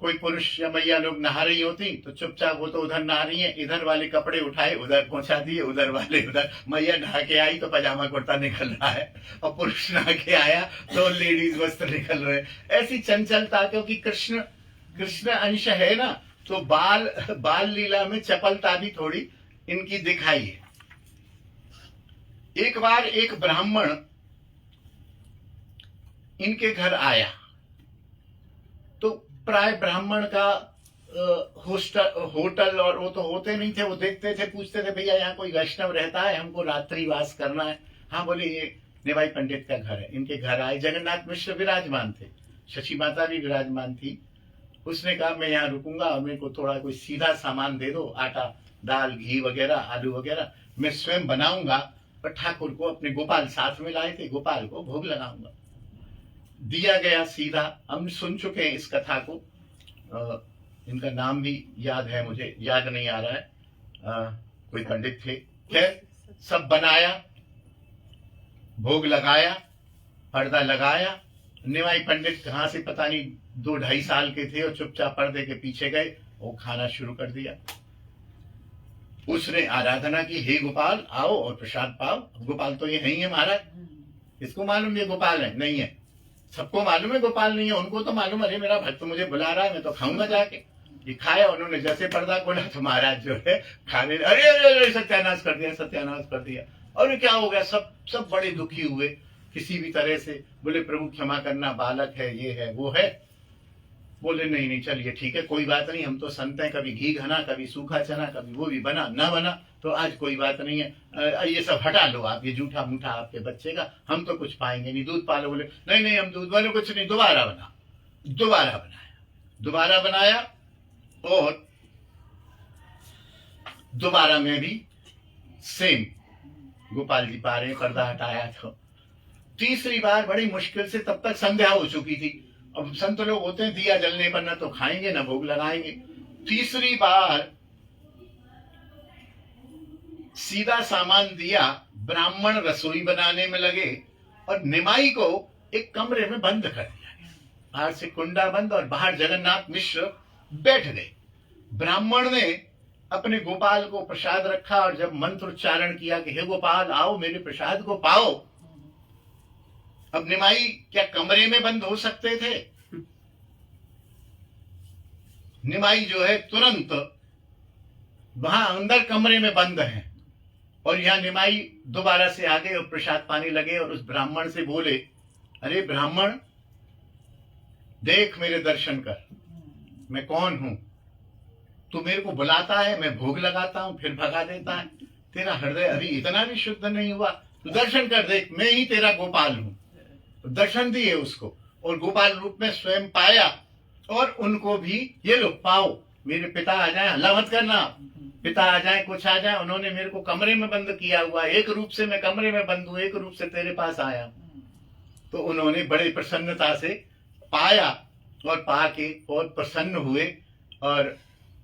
कोई पुरुष या मैया लोग नहा रही होती तो चुपचाप, वो तो उधर नहा रही है, इधर वाले कपड़े उठाए उधर पहुंचा दिए, उधर वाले उधर। मैया नहा के आई तो पजामा कुर्ता निकल रहा है, और पुरुष नहा के आया तो लेडीज वस्त्र निकल रहे। ऐसी चंचलता, क्योंकि कृष्ण अंश है ना, तो बाल लीला में चपलता भी थोड़ी इनकी दिखाई है। एक बार एक ब्राह्मण इनके घर आया, तो प्राय ब्राह्मण का होटल और वो तो होते नहीं थे। वो देखते थे, पूछते थे भैया यहाँ कोई वैष्णव रहता है, हमको रात्रिवास करना है। हाँ, बोले ये निमाई पंडित का घर है। इनके घर आए, जगन्नाथ मिश्र विराजमान थे, शशि माता भी विराजमान थी। उसने कहा मैं यहाँ रुकूंगा और मेरे को थोड़ा कोई सीधा सामान दे दो, आटा, दाल, घी वगैरह, आलू वगैरह, मैं स्वयं बनाऊंगा, पर ठाकुर को, अपने गोपाल साथ में लाए थे, गोपाल को भोग लगाऊंगा। दिया गया सीधा। हम सुन चुके हैं इस कथा को, इनका नाम भी याद है, मुझे याद नहीं आ रहा है, कोई पंडित थे। खैर, सब बनाया, भोग लगाया, पर्दा लगाया। निमाई पंडित कहाँ से पता नहीं 2-2.5 साल के थे, और चुपचाप पर्दे के पीछे गए, वो खाना शुरू कर दिया। उसने आराधना की, हे गोपाल आओ और प्रसाद पाओ। गोपाल तो ये नहीं है महाराज, इसको मालूम ये गोपाल है नहीं है, सबको मालूम है गोपाल नहीं है। उनको तो मालूम, अरे मेरा भक्त मुझे बुला रहा है, मैं तो खाऊंगा जाके। ये खाया, उन्होंने जैसे पर्दा खोला तो महाराज जो है खाने, अरे अरे अरे सत्यानाश कर दिया, सत्यानाश कर दिया। और क्या हो गया, सब बड़े दुखी हुए किसी भी तरह से। बोले प्रभु क्षमा करना, बालक है, ये है वो है। बोले नहीं नहीं चलिए ठीक है, कोई बात नहीं, हम तो संत हैं, कभी घी घना, कभी सूखा चना, कभी वो भी बना ना बना, तो आज कोई बात नहीं है, ये सब हटा लो आप, ये जूठा मूठा आपके बच्चे का, हम तो कुछ पाएंगे नहीं, दूध पालो। बोले नहीं नहीं हम दूध वाले कुछ नहीं, दोबारा बना। दोबारा बनाया, और दोबारा में भी सेम गोपाल जी पा रहे, पर्दा हटाया। तो तीसरी बार बड़ी मुश्किल से, तब तक संध्या हो चुकी थी। अब संत लोग होते हैं, दिया जलने पर ना तो खाएंगे ना भोग लगाएंगे। तीसरी बार सीधा सामान दिया, ब्राह्मण रसोई बनाने में लगे, और निमाई को एक कमरे में बंद कर दिया गया। बाहर से कुंडा बंद, और बाहर जगन्नाथ मिश्र बैठ गए। ब्राह्मण ने अपने गोपाल को प्रसाद रखा, और जब मंत्र उच्चारण किया कि हे गोपाल आओ मेरे प्रसाद को पाओ। अब निमाई क्या कमरे में बंद हो सकते थे? निमाई जो है तुरंत वहां अंदर कमरे में बंद है, और यहां निमाई दोबारा से आ गए और प्रसाद पाने लगे, और उस ब्राह्मण से बोले, अरे ब्राह्मण देख मेरे दर्शन कर, मैं कौन हूं। तू मेरे को बुलाता है, मैं भोग लगाता हूं, फिर भगा देता है। तेरा हृदय अभी इतना भी शुद्ध नहीं हुआ, तू दर्शन कर देख, मैं ही तेरा गोपाल हूं। दर्शन दिए उसको, और गोपाल रूप में स्वयं पाया, और उनको भी ये लो पाओ, मेरे पिता आ जाए, हल्ला मत करना, पिता आ जाए, कुछ आ जाए, उन्होंने मेरे को कमरे में बंद किया हुआ, एक रूप से मैं कमरे में बंद हूं, एक रूप से तेरे पास आया। तो उन्होंने बड़े प्रसन्नता से पाया, और पाके और प्रसन्न हुए। और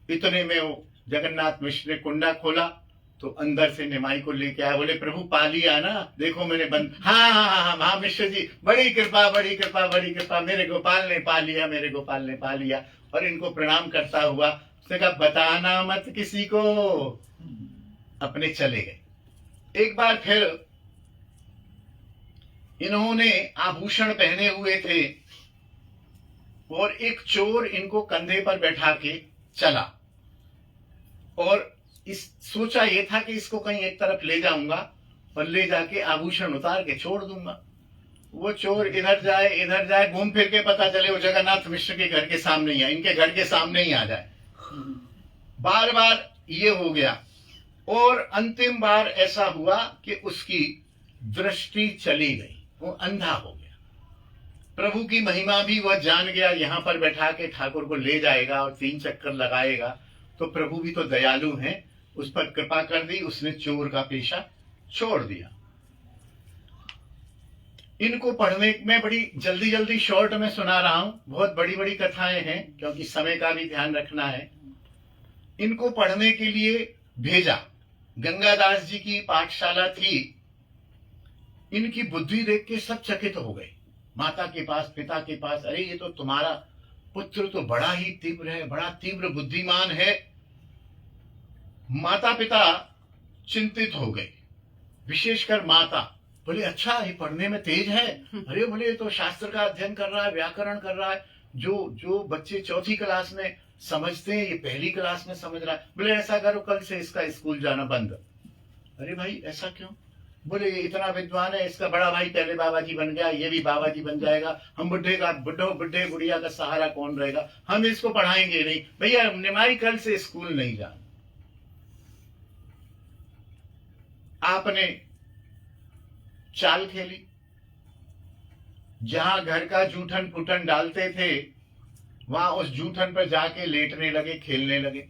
इतने में वो जगन्नाथ मिश्र ने कुंडा खोला, तो अंदर से निमाई को लेके आया। बोले प्रभु पा लिया ना, देखो मैंने बंद। हाँ हाँ हाँ हाँ मिश्र जी, बड़ी कृपा बड़ी कृपा बड़ी कृपा, मेरे गोपाल ने पा लिया, मेरे गोपाल ने पा लिया। और इनको प्रणाम करता हुआ उसने कहा बताना मत किसी को, अपने चले गए। एक बार फिर इन्होंने आभूषण पहने हुए थे, और एक चोर इनको कंधे पर बैठा के चला, और सोचा ये था कि इसको कहीं एक तरफ ले जाऊंगा और ले जाके आभूषण उतार के छोड़ दूंगा। वो चोर इधर जाए घूम फिर के पता चले वो जगन्नाथ मिश्र के घर के सामने ही है, इनके घर के सामने ही आ जाए। बार बार ये हो गया, और अंतिम बार ऐसा हुआ कि उसकी दृष्टि चली गई, वो अंधा हो गया। प्रभु की महिमा भी वह जान गया, यहां पर बैठा के ठाकुर को ले जाएगा और 3 चक्कर लगाएगा, तो प्रभु भी तो दयालु हैं, उस पर कृपा कर दी, उसने चोर का पेशा छोड़ दिया। इनको पढ़ने में बड़ी जल्दी जल्दी शॉर्ट में सुना रहा हूं, बहुत बड़ी बड़ी कथाएं हैं क्योंकि समय का भी ध्यान रखना है। इनको पढ़ने के लिए भेजा, गंगादास जी की पाठशाला थी। इनकी बुद्धि देख के सब चकित हो गए, माता के पास, पिता के पास, अरे ये तो तुम्हारा पुत्र तो बड़ा ही तीव्र है, बड़ा तीव्र बुद्धिमान है। माता पिता चिंतित हो गए, विशेषकर माता। बोले अच्छा ये पढ़ने में तेज है, अरे बोले ये तो शास्त्र का अध्ययन कर रहा है, व्याकरण कर रहा है, जो बच्चे 4th क्लास में समझते हैं ये 1ली क्लास में समझ रहा है। बोले ऐसा करो कल से इसका स्कूल जाना बंद। अरे भाई ऐसा क्यों? बोले ये इतना विद्वान है, इसका बड़ा भाई पहले बाबा जी बन गया, ये भी बाबा जी बन जाएगा, हम बुढ़े बुढ़िया का सहारा कौन रहेगा, हम इसको पढ़ाएंगे नहीं। भैया निमाई कल से स्कूल नहीं जाना। आपने चाल खेली, जहां घर का जूठन पुटन डालते थे वहां उस जूठन पर जाके लेटने लगे, खेलने लगे,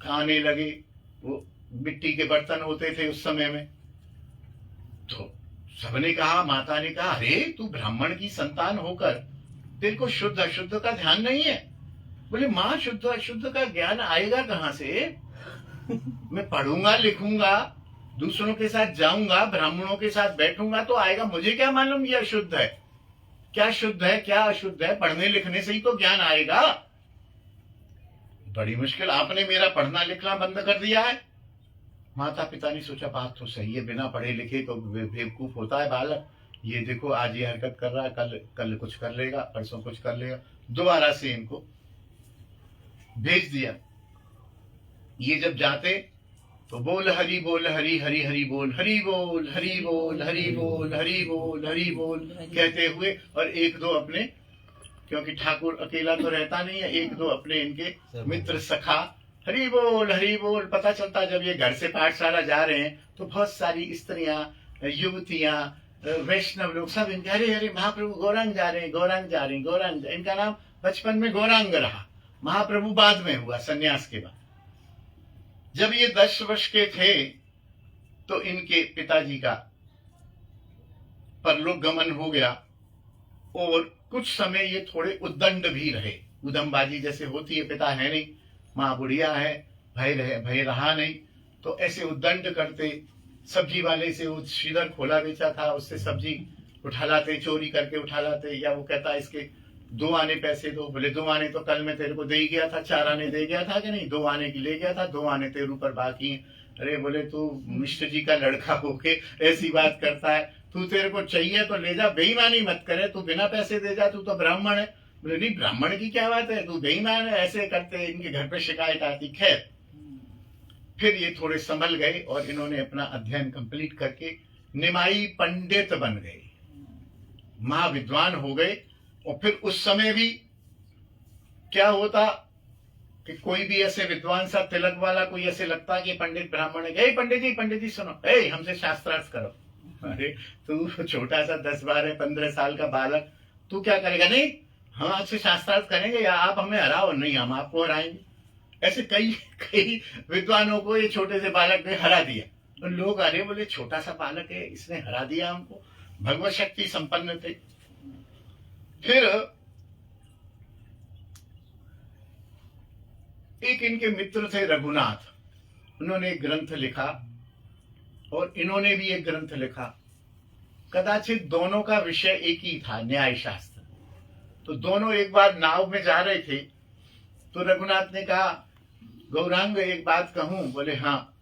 खाने लगे। वो मिट्टी के बर्तन होते थे उस समय में। तो सबने कहा, माता ने कहा, अरे तू ब्राह्मण की संतान होकर तेरे को शुद्ध अशुद्ध का ध्यान नहीं है। बोले माँ शुद्ध अशुद्ध का ज्ञान आएगा कहां से? मैं पढ़ूंगा लिखूंगा, दूसरों के साथ जाऊंगा, ब्राह्मणों के साथ बैठूंगा तो आएगा, मुझे क्या मालूम ये अशुद्ध है, क्या शुद्ध है क्या अशुद्ध है? पढ़ने लिखने से ही तो ज्ञान आएगा। बड़ी मुश्किल, आपने मेरा पढ़ना लिखना बंद कर दिया है। माता पिता ने सोचा बात तो सही है, बिना पढ़े लिखे तो बेवकूफ होता है बालक। ये देखो आज ये हरकत कर रहा है, कल कुछ कर लेगा, परसों कुछ कर लेगा। दोबारा से इनको भेज दिया। ये जब जाते तो बोल हरि हरि हरि बोल, हरि बोल हरि बोल हरि बोल हरि बोल हरि बोल कहते हुए, और 1-2 अपने, क्योंकि ठाकुर अकेला तो रहता नहीं है, 1-2 अपने इनके मित्र सखा हरि बोल। पता चलता जब ये घर से पाठशाला जा रहे हैं तो बहुत सारी स्त्रियां, युवतियां, वैष्णव लोग सब इनके हरे महाप्रभु गौरांग जा रहे हैं, गौरांग। इनका नाम बचपन में गौरांग रहा, महाप्रभु बाद में हुआ संन्यास के बाद। जब ये 10 वर्ष के थे तो इनके पिताजी का परलोक गमन हो गया, और कुछ समय ये थोड़े उद्दंड भी रहे। उदमबाजी जैसे होती है, पिता है नहीं, माँ बुढ़िया है, भय रहा नहीं, तो ऐसे उद्दंड करते। सब्जी वाले से वो श्रीधर खोला बेचा था, उससे सब्जी उठा लाते, चोरी करके उठा लाते, या वो कहता इसके 2 आने पैसे दो। बोले 2 आने तो कल मैं तेरे को दे ही गया था, 4 आने दे गया था कि नहीं, 2 आने की ले गया था, 2 आने तेरे ऊपर बाकी है। अरे बोले तू मिश्र जी का लड़का होके ऐसी बात करता है, तू तेरे को चाहिए तो ले जा, बेईमानी मत करे, तू बिना पैसे दे जा, तू तो ब्राह्मण है। बोले नहीं ब्राह्मण की क्या बात है, तू बेईमान है, ऐसे करते। इनके घर पे शिकायत आती। खैर फिर ये थोड़े संभल गए और इन्होंने अपना अध्ययन कंप्लीट करके निमाई पंडित बन गए, महाविद्वान हो गए। और फिर उस समय भी क्या होता कि कोई भी ऐसे विद्वान सा तिलक वाला कोई ऐसे लगता कि पंडित ब्राह्मण है, पंडित जी सुनो, हमसे शास्त्रार्थ करो। अरे तू छोटा सा 10, 12, 15 साल का बालक, तू क्या करेगा? नहीं हम आपसे शास्त्रार्थ करेंगे, या आप हमें हराओ, नहीं हम आपको हराएंगे। ऐसे कई विद्वानों को ये छोटे से बालक ने हरा दिया। तो लोग अरे बोले छोटा सा बालक है, इसने हरा दिया हमको, भगवत शक्ति संपन्न थे। फिर एक इनके मित्र थे रघुनाथ, उन्होंने एक ग्रंथ लिखा और इन्होंने भी एक ग्रंथ लिखा। कदाचित दोनों का विषय एक ही था, न्याय शास्त्र। तो दोनों एक बार नाव में जा रहे थे, तो रघुनाथ ने कहा गौरांग एक बात कहूं? बोले हाँ।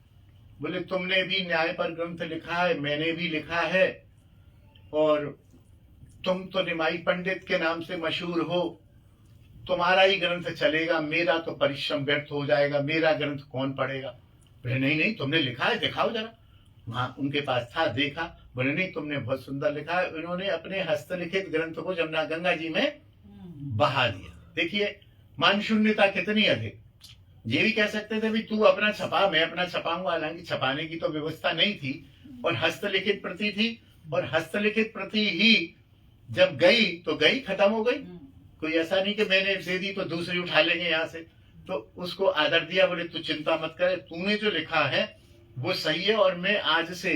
बोले तुमने भी न्याय पर ग्रंथ लिखा है, मैंने भी लिखा है, और तुम तो निमाई पंडित के नाम से मशहूर हो, तुम्हारा ही ग्रंथ चलेगा, मेरा तो परिश्रम व्यर्थ हो जाएगा, मेरा ग्रंथ कौन पढ़ेगा? बोले नहीं तुमने लिखा है, दिखाओ जरा। वहां उनके पास था, देखा। बोले नहीं तुमने बहुत सुंदर लिखा है। उन्होंने अपने हस्तलिखित ग्रंथ को जमुना गंगा जी में बहा दिया। देखिए मानशून्यता कितनी अधिक। ये भी कह सकते थे भी तू अपना छपा, मैं अपना छपाऊंगा, हालांकि छपाने की तो व्यवस्था नहीं थी, और हस्तलिखित प्रति थी, और हस्तलिखित प्रति ही जब गई तो गई, खत्म हो गई। कोई ऐसा नहीं कि मैंने दे दी तो दूसरी उठा लेंगे यहाँ से। तो उसको आदर दिया, बोले तू चिंता मत कर, तूने जो लिखा है वो सही है, और मैं आज से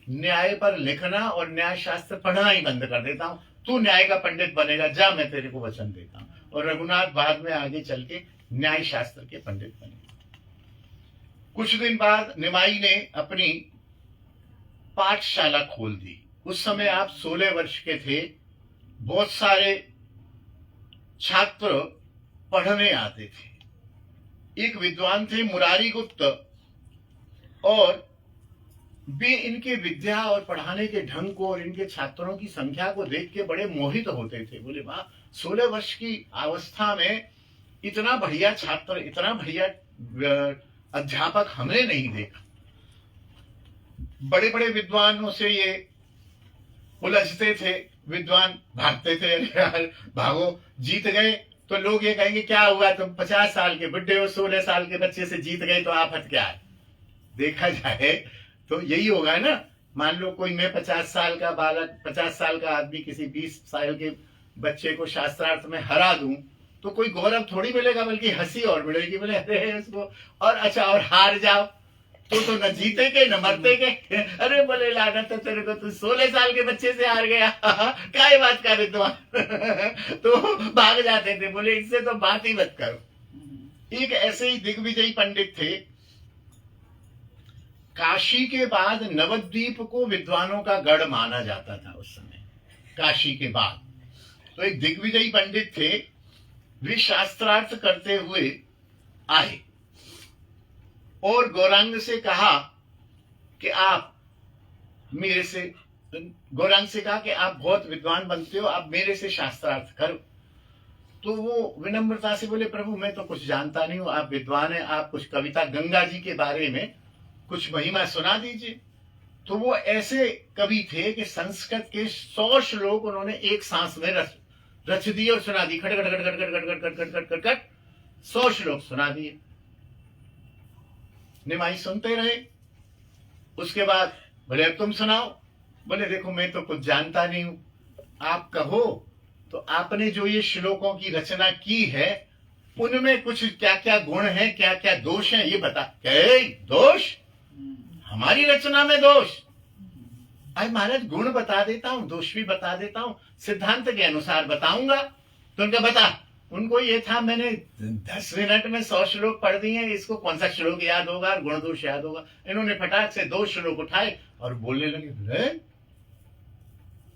न्याय पर लिखना और न्याय शास्त्र पढ़ना ही बंद कर देता हूँ। तू न्याय का पंडित बनेगा, जा, मैं तेरे को वचन देता हूँ। और रघुनाथ बाद में आगे चल के न्याय शास्त्र के पंडित बने। कुछ दिन बाद निमाई ने अपनी पाठशाला खोल दी। उस समय आप 16 वर्ष के थे। बहुत सारे छात्र पढ़ने आते थे। एक विद्वान थे मुरारी गुप्त, और वे इनके विद्या और पढ़ाने के ढंग को और इनके छात्रों की संख्या को देख के बड़े मोहित होते थे। बोले वाह, 16 वर्ष की अवस्था में इतना बढ़िया छात्र, इतना बढ़िया अध्यापक हमने नहीं देखा। बड़े बड़े विद्वानों से ये उलझते थे। विद्वान भागते थे, अरे यार भागो, जीत गए तो लोग ये कहेंगे क्या हुआ, तुम 50 साल के बुढ़े हो, 16 साल के बच्चे से जीत गए तो आफत क्या है। देखा जाए तो यही होगा ना। मान लो कोई मैं 50 साल का बालक, 50 साल का आदमी किसी 20 साल के बच्चे को शास्त्रार्थ में हरा दूं तो कोई गौरव थोड़ी मिलेगा, बल्कि हंसी और मिलेगी। बोले अरे इसको, और अच्छा, और हार जाओ तो न जीते के न मरते के। अरे बोले लानत है तेरे को, तू 16 साल के बच्चे से हार गया, क्या बात कर विद्वान। तो भाग जाते थे। बोले इससे तो बात ही मत करो। एक ऐसे ही दिग्विजयी पंडित थे। काशी के बाद नवद्वीप को विद्वानों का गढ़ माना जाता था उस समय। काशी के बाद तो एक दिग्विजयी पंडित थे। वे शास्त्रार्थ करते हुए आए और गौरांग से कहा कि आप मेरे से, गौरांग से कहा कि आप बहुत विद्वान बनते हो, आप मेरे से शास्त्रार्थ करो। तो वो विनम्रता से बोले प्रभु मैं तो कुछ जानता नहीं हूं, आप विद्वान हैं, आप कुछ कविता गंगा जी के बारे में कुछ महिमा सुना दीजिए। तो वो ऐसे कवि थे कि संस्कृत के 100 श्लोक उन्होंने एक सांस में रच दिए और सुना दी। खट खट खट खट खट खट खट खट खट खट खट 100 श्लोक सुना दिए। निमाई सुनते रहे। उसके बाद बोले अब तुम सुनाओ। बोले देखो मैं तो कुछ जानता नहीं हूं, आप कहो तो आपने जो ये श्लोकों की रचना की है उनमें कुछ क्या क्या गुण है, क्या क्या दोष है, ये बता। क्या दोष? हमारी रचना में दोष? अरे महाराज गुण बता देता हूं, दोष भी बता देता हूं, सिद्धांत के अनुसार बताऊंगा। तो उनका बता। उनको ये था मैंने 10 मिनट में 100 श्लोक पढ़ दिए, इसको कौन सा श्लोक याद होगा और गुण दोष याद होगा। इन्होंने फटाक से 2 श्लोक उठाए और बोलने लगे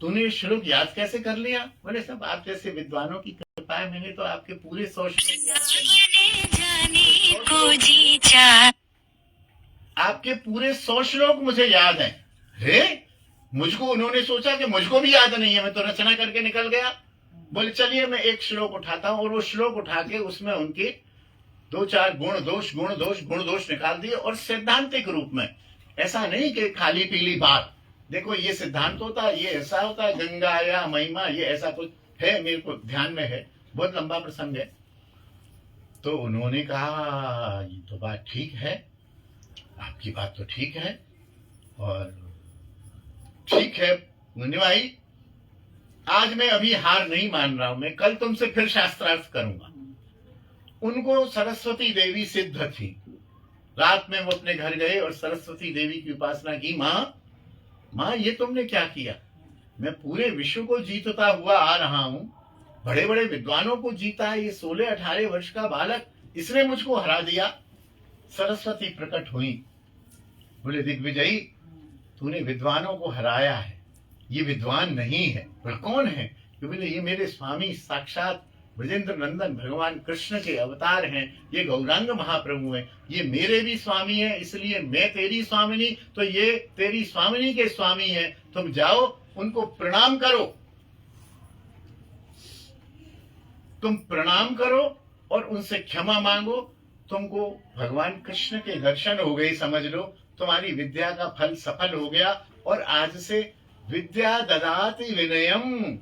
तूने श्लोक याद कैसे कर लिया? बोले सब आप जैसे विद्वानों की कृपा है, मैंने तो आपके पूरे 100 श्लोक आपके पूरे 100 श्लोक मुझे याद हैं। रे मुझको उन्होंने सोचा कि मुझको भी याद नहीं है, मैं तो रचना करके निकल गया। बोले चलिए मैं एक श्लोक उठाता हूं, और वो श्लोक उठा के उसमें उनके 2-4 गुण दोष निकाल दिए, और सैद्धांतिक रूप में। ऐसा नहीं कि खाली पीली बात, देखो ये सिद्धांत होता है, ये ऐसा होता है, गंगा या महिमा, ये ऐसा कुछ है, मेरे को ध्यान में है, बहुत लंबा प्रसंग है। तो उन्होंने कहा ये तो बात ठीक है, आपकी बात तो ठीक है, और ठीक है निमाई, आज मैं अभी हार नहीं मान रहा हूं, मैं कल तुमसे फिर शास्त्रार्थ करूंगा। उनको सरस्वती देवी सिद्ध थी। रात में वो अपने घर गए और सरस्वती देवी की उपासना की। माँ ये तुमने क्या किया? मैं पूरे विश्व को जीतता हुआ आ रहा हूं, बड़े बड़े विद्वानों को जीता है, ये 16-18 वर्ष का बालक, इसने मुझको हरा दिया। सरस्वती प्रकट हुई। बोले दिग्विजयी तूने विद्वानों को हराया है, ये विद्वान नहीं है। बोले कौन है? बोले ये मेरे स्वामी साक्षात ब्रजेंद्र नंदन भगवान कृष्ण के अवतार हैं, ये गौरांग महाप्रभु हैं, ये मेरे भी स्वामी हैं, इसलिए मैं तेरी स्वामिनी, तो ये तेरी स्वामिनी के स्वामी हैं। तुम जाओ उनको प्रणाम करो, तुम प्रणाम करो और उनसे क्षमा मांगो। तुमको भगवान कृष्ण के दर्शन हो गए, समझ लो तुम्हारी विद्या का फल सफल हो गया। और आज से विद्या ददाति विनयम,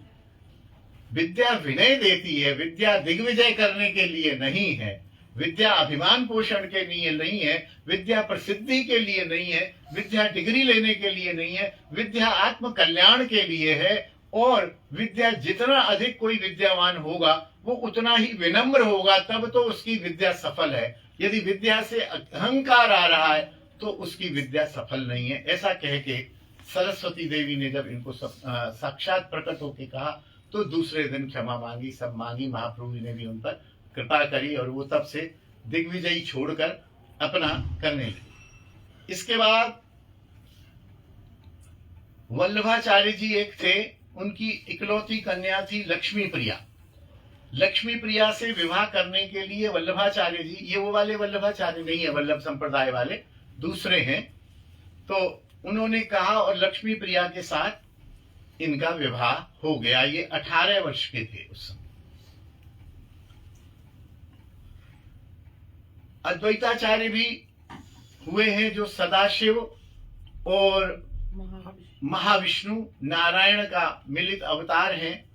विद्या विनय देती है, विद्या दिग्विजय करने के लिए नहीं है। विद्या अभिमान पोषण के लिए नहीं है, विद्या प्रसिद्धि के लिए नहीं है, विद्या डिग्री लेने के लिए नहीं है, विद्या आत्म कल्याण के लिए है। और विद्या जितना अधिक कोई विद्यावान होगा वो उतना ही विनम्र होगा, तब तो उसकी विद्या सफल है। यदि विद्या से अहंकार आ रहा है तो उसकी विद्या सफल नहीं है। ऐसा कह के सरस्वती देवी ने जब इनको साक्षात प्रकट होकर कहा तो दूसरे दिन क्षमा मांगी, सब मांगी। महाप्रभु ने भी उन पर कृपा करी और वो तब से दिग्विजयी छोड़कर अपना करने लगे। इसके बाद वल्लभाचार्य जी एक थे, उनकी इकलौती कन्या थी लक्ष्मी प्रिया। लक्ष्मी प्रिया से विवाह करने के लिए वल्लभाचार्य जी, ये वो वाले वल्लभाचार्य नहीं है वल्लभ संप्रदाय वाले, दूसरे हैं, तो उन्होंने कहा और लक्ष्मी प्रिया के साथ इनका विवाह हो गया। ये 18 वर्ष के थे उस समय। अद्वैताचार्य भी हुए हैं जो सदाशिव और महाविष्णु नारायण का मिलित अवतार हैं।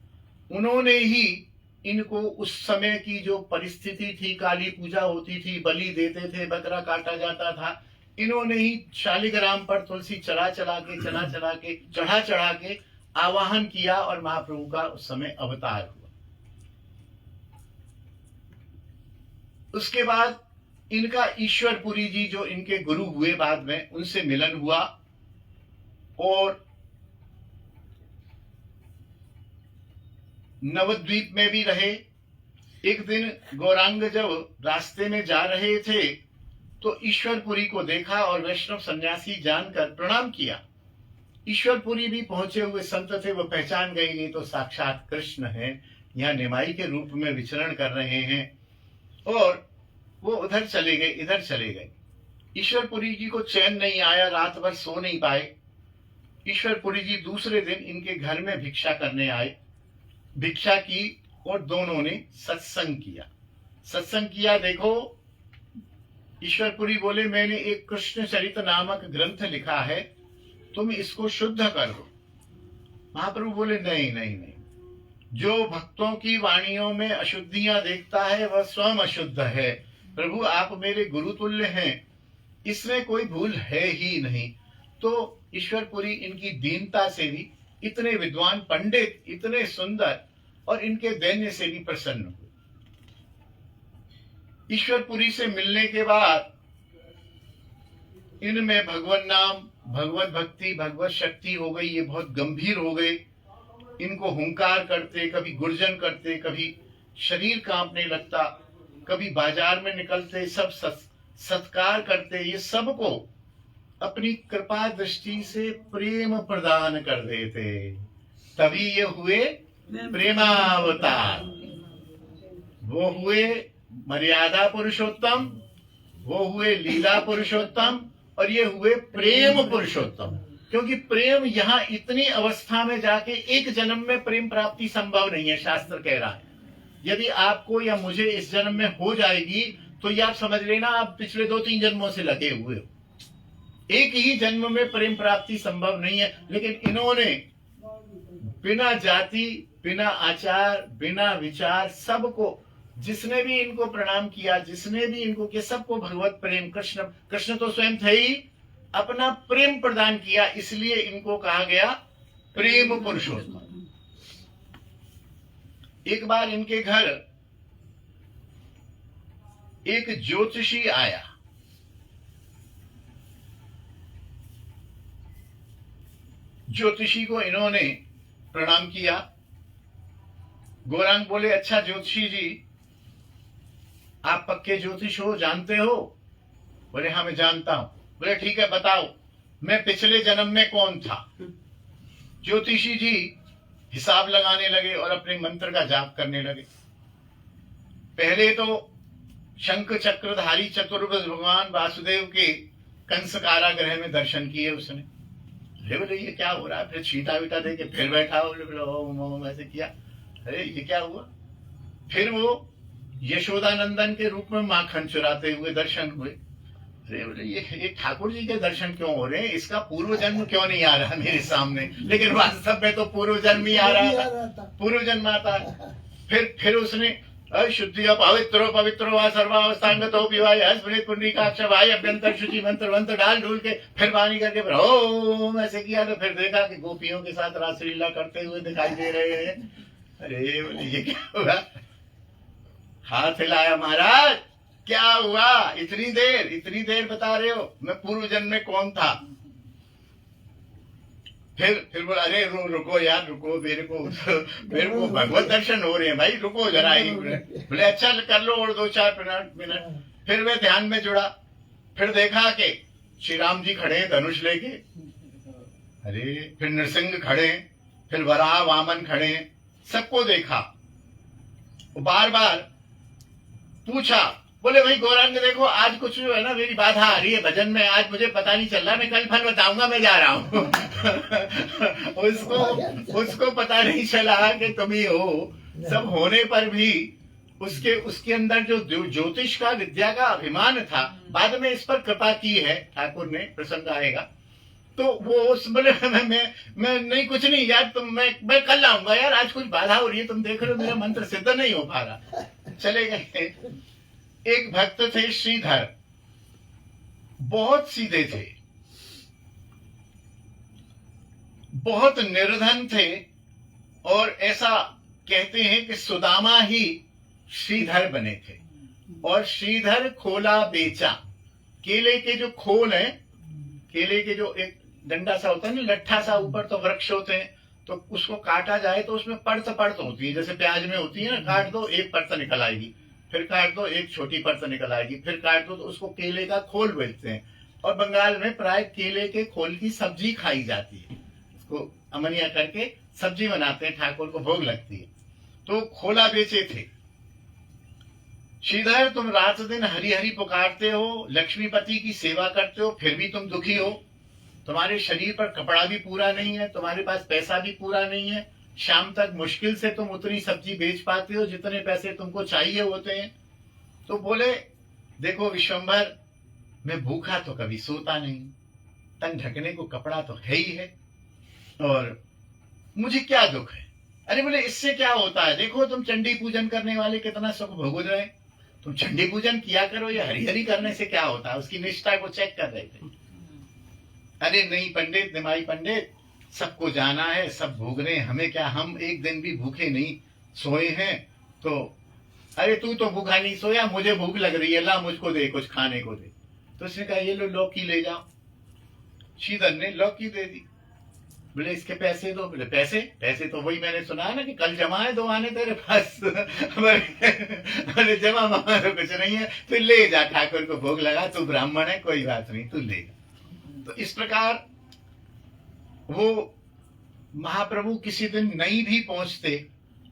उन्होंने ही इनको उस समय की जो परिस्थिति थी, काली पूजा होती थी, बलि देते थे, बकरा काटा जाता था, इन्होंने ही शालिग्राम पर तुलसी चढ़ा चढ़ा के आवाहन किया और महाप्रभु का उस समय अवतार हुआ। उसके बाद इनका ईश्वरपुरी जी जो इनके गुरु हुए बाद में, उनसे मिलन हुआ और नवद्वीप में भी रहे। एक दिन गौरांग जब रास्ते में जा रहे थे तो ईश्वरपुरी को देखा और वैष्णव सन्यासी जानकर प्रणाम किया। ईश्वरपुरी भी पहुंचे हुए संत थे, वो पहचान गए नहीं तो साक्षात कृष्ण हैं, यहाँ निमाई के रूप में विचरण कर रहे हैं। और वो उधर चले गए, इधर चले गए। ईश्वरपुरी जी को चैन नहीं आया, रात भर सो नहीं पाए। ईश्वरपुरी जी दूसरे दिन इनके घर में भिक्षा करने आए, भिक्षा की और दोनों ने सत्संग किया। सत्संग किया, देखो ईश्वरपुरी बोले मैंने एक कृष्ण चरित नामक ग्रंथ लिखा है, तुम इसको शुद्ध कर दो। महाप्रभु बोले नहीं नहीं नहीं, जो भक्तों की वाणियों में अशुद्धियां देखता है वह स्वयं अशुद्ध है। प्रभु आप मेरे गुरुतुल्य हैं, इसमें कोई भूल है ही नहीं। तो ईश्वरपुरी इनकी दीनता से भी, इतने विद्वान पंडित, इतने सुंदर, और इनके दैन्य से भी प्रसन्न हुए। ईश्वरपुरी से मिलने के बाद इनमें भगवान नाम, भगवत भक्ति, भगवत शक्ति हो गई। ये बहुत गंभीर हो गए। इनको हुंकार करते, कभी गुर्जन करते, कभी शरीर कांपने लगता, कभी बाजार में निकलते, सब सत्कार करते। ये सबको अपनी कृपा दृष्टि से प्रेम प्रदान कर देते। तभी ये हुए प्रेमावतार। वो हुए मर्यादा पुरुषोत्तम, वो हुए लीला पुरुषोत्तम, और ये हुए प्रेम पुरुषोत्तम। क्योंकि प्रेम यहाँ इतनी अवस्था में जाके एक जन्म में प्रेम प्राप्ति संभव नहीं है, शास्त्र कह रहा है। यदि आपको या मुझे इस जन्म में हो जाएगी तो ये आप समझ लेना आप पिछले 2-3 जन्मों से लगे हुए हो। एक ही जन्म में प्रेम प्राप्ति संभव नहीं है। लेकिन इन्होंने बिना जाति, बिना आचार, बिना विचार, सबको, जिसने भी इनको प्रणाम किया, जिसने भी इनको किया, सबको भगवत प्रेम, कृष्ण तो स्वयं थे ही, अपना प्रेम प्रदान किया। इसलिए इनको कहा गया प्रेम पुरुषोत्तम। एक बार इनके घर एक ज्योतिषी आया। ज्योतिषी को इन्होंने प्रणाम किया। गौरांग बोले अच्छा ज्योतिषी जी, आप पक्के ज्योतिष हो, जानते हो? बोले हाँ मैं जानता हूं। बोले ठीक है बताओ, मैं पिछले जन्म में कौन था? ज्योतिषी जी हिसाब लगाने लगे और अपने मंत्र का जाप करने लगे। पहले तो शंख चक्रधारी चतुर्भुज भगवान वासुदेव के कंस कारागृह में दर्शन किए उसने। बोले ये क्या हो रहा है? फिर छीटा वीटा दे के फिर बैठा, बोले ऐसे किया, अरे ये क्या हुआ? फिर वो यशोदानंदन के रूप में माखन चुराते हुए दर्शन हुए। अरे बोले ये ठाकुर जी के दर्शन क्यों हो रहे हैं? इसका पूर्व जन्म क्यों नहीं आ रहा मेरे सामने? लेकिन वास्तव में तो पूर्व जन्म ही आ रहा था, पूर्व जन्म आता है। फिर उसने शुद्धि पवित्रो पवित्रो वा सर्वावस्थांगतो पिवाय स्मृत पुंडरीकाक्ष भाई अभ्यंतर शुचि मंत्र मंत्र डाल डूल के फिर पानी करके फिर ओम ऐसे किया। तो फिर देखा कि गोपियों के साथ रासलीला करते हुए दिखाई दे रहे हैं। अरे बोले ये क्या हुआ? हाथ हिलाया, महाराज क्या हुआ? इतनी देर बता रहे हो, मैं पूर्व जन्म में कौन था? फिर बोला अरे रुको यार रुको, मेरे को भगवत दर्शन हो रहे हैं भाई, रुको जरा ही। बोले अच्छा कर लो और 2-4 मिनट। फिर वे ध्यान में जुड़ा, फिर देखा कि श्री राम जी खड़े हैं धनुष लेके, अरे फिर नृसिंह खड़े हैं, फिर वराह वामन खड़े हैं, सबको देखा। बार बार पूछा, बोले भाई गौरांग देखो आज कुछ है ना मेरी बाधा आ रही है भजन में, आज मुझे पता नहीं चल रहा, मैं कल फल बताऊंगा, मैं जा रहा हूँ। उसको पता नहीं चला कि तुम ही हो। सब होने पर भी उसके अंदर जो ज्योतिष का विद्या का अभिमान था, बाद में इस पर कृपा की है ठाकुर ने, प्रसंग आएगा। तो वो बोले मैं नहीं कुछ नहीं यार, तुम मैं कल आऊंगा यार, आज कुछ बाधा हो रही है, तुम देख रहे हो मेरा मंत्र सिद्ध नहीं हो पा रहा। चले गए। एक भक्त थे श्रीधर, बहुत सीधे थे, बहुत निर्धन थे, और ऐसा कहते हैं कि सुदामा ही श्रीधर बने थे। और श्रीधर खोला बेचा, केले के जो खोल है, केले के जो एक डंडा सा होता है ना, लट्ठा सा, ऊपर तो वृक्ष होते हैं, तो उसको काटा जाए तो उसमें परत होती है, जैसे प्याज में होती है ना, काट दो एक परत निकल आएगी, फिर काट दो एक छोटी परत निकल आएगी, फिर काट दो तो उसको केले का खोल बोलते हैं। और बंगाल में प्राय केले के खोल की सब्जी खाई जाती है, उसको अमनिया करके सब्जी बनाते हैं, ठाकुर को भोग लगती है। तो खोला बेचे थे। श्रीधर तुम रात दिन हरि हरि पुकारते हो, लक्ष्मीपति की सेवा करते हो, फिर भी तुम दुखी हो। तुम्हारे शरीर पर कपड़ा भी पूरा नहीं है, तुम्हारे पास पैसा भी पूरा नहीं है, शाम तक मुश्किल से तुम उतनी सब्जी बेच पाते हो जितने पैसे तुमको चाहिए होते हैं। तो बोले देखो विश्वंभर, मैं भूखा तो कभी सोता नहीं, तन ढकने को कपड़ा तो है ही है, और मुझे क्या दुख है? अरे बोले इससे क्या होता है, देखो तुम चंडी पूजन करने वाले कितना सुख भोग रहे हैं, तुम चंडी पूजन किया करो, या हरि हरि करने से क्या होता है? उसकी निष्ठा को चेक कर रहे थे। अरे नहीं पंडित, निमाई पंडित, सबको जाना है, सब भोग रहे हैं, हमें क्या, हम एक दिन भी भूखे नहीं सोए हैं। तो अरे तू तो भूखा नहीं सोया, मुझे भूख लग रही है, ला मुझको दे, कुछ खाने को दे। तो उसने कहा ये लो लौकी ले जाओ। श्रीधर ने लौकी दे दी। बोले इसके पैसे दो। बोले पैसे तो वही मैंने सुना है ना कि कल जमा है 2 आने तेरे पास। बोले जमा मामा तो कुछ नहीं है, तू ले जा, ठाकुर को भोग लगा, तू ब्राह्मण है, कोई बात नहीं, तू ले जा। तो इस प्रकार वो महाप्रभु किसी दिन नहीं भी पहुंचते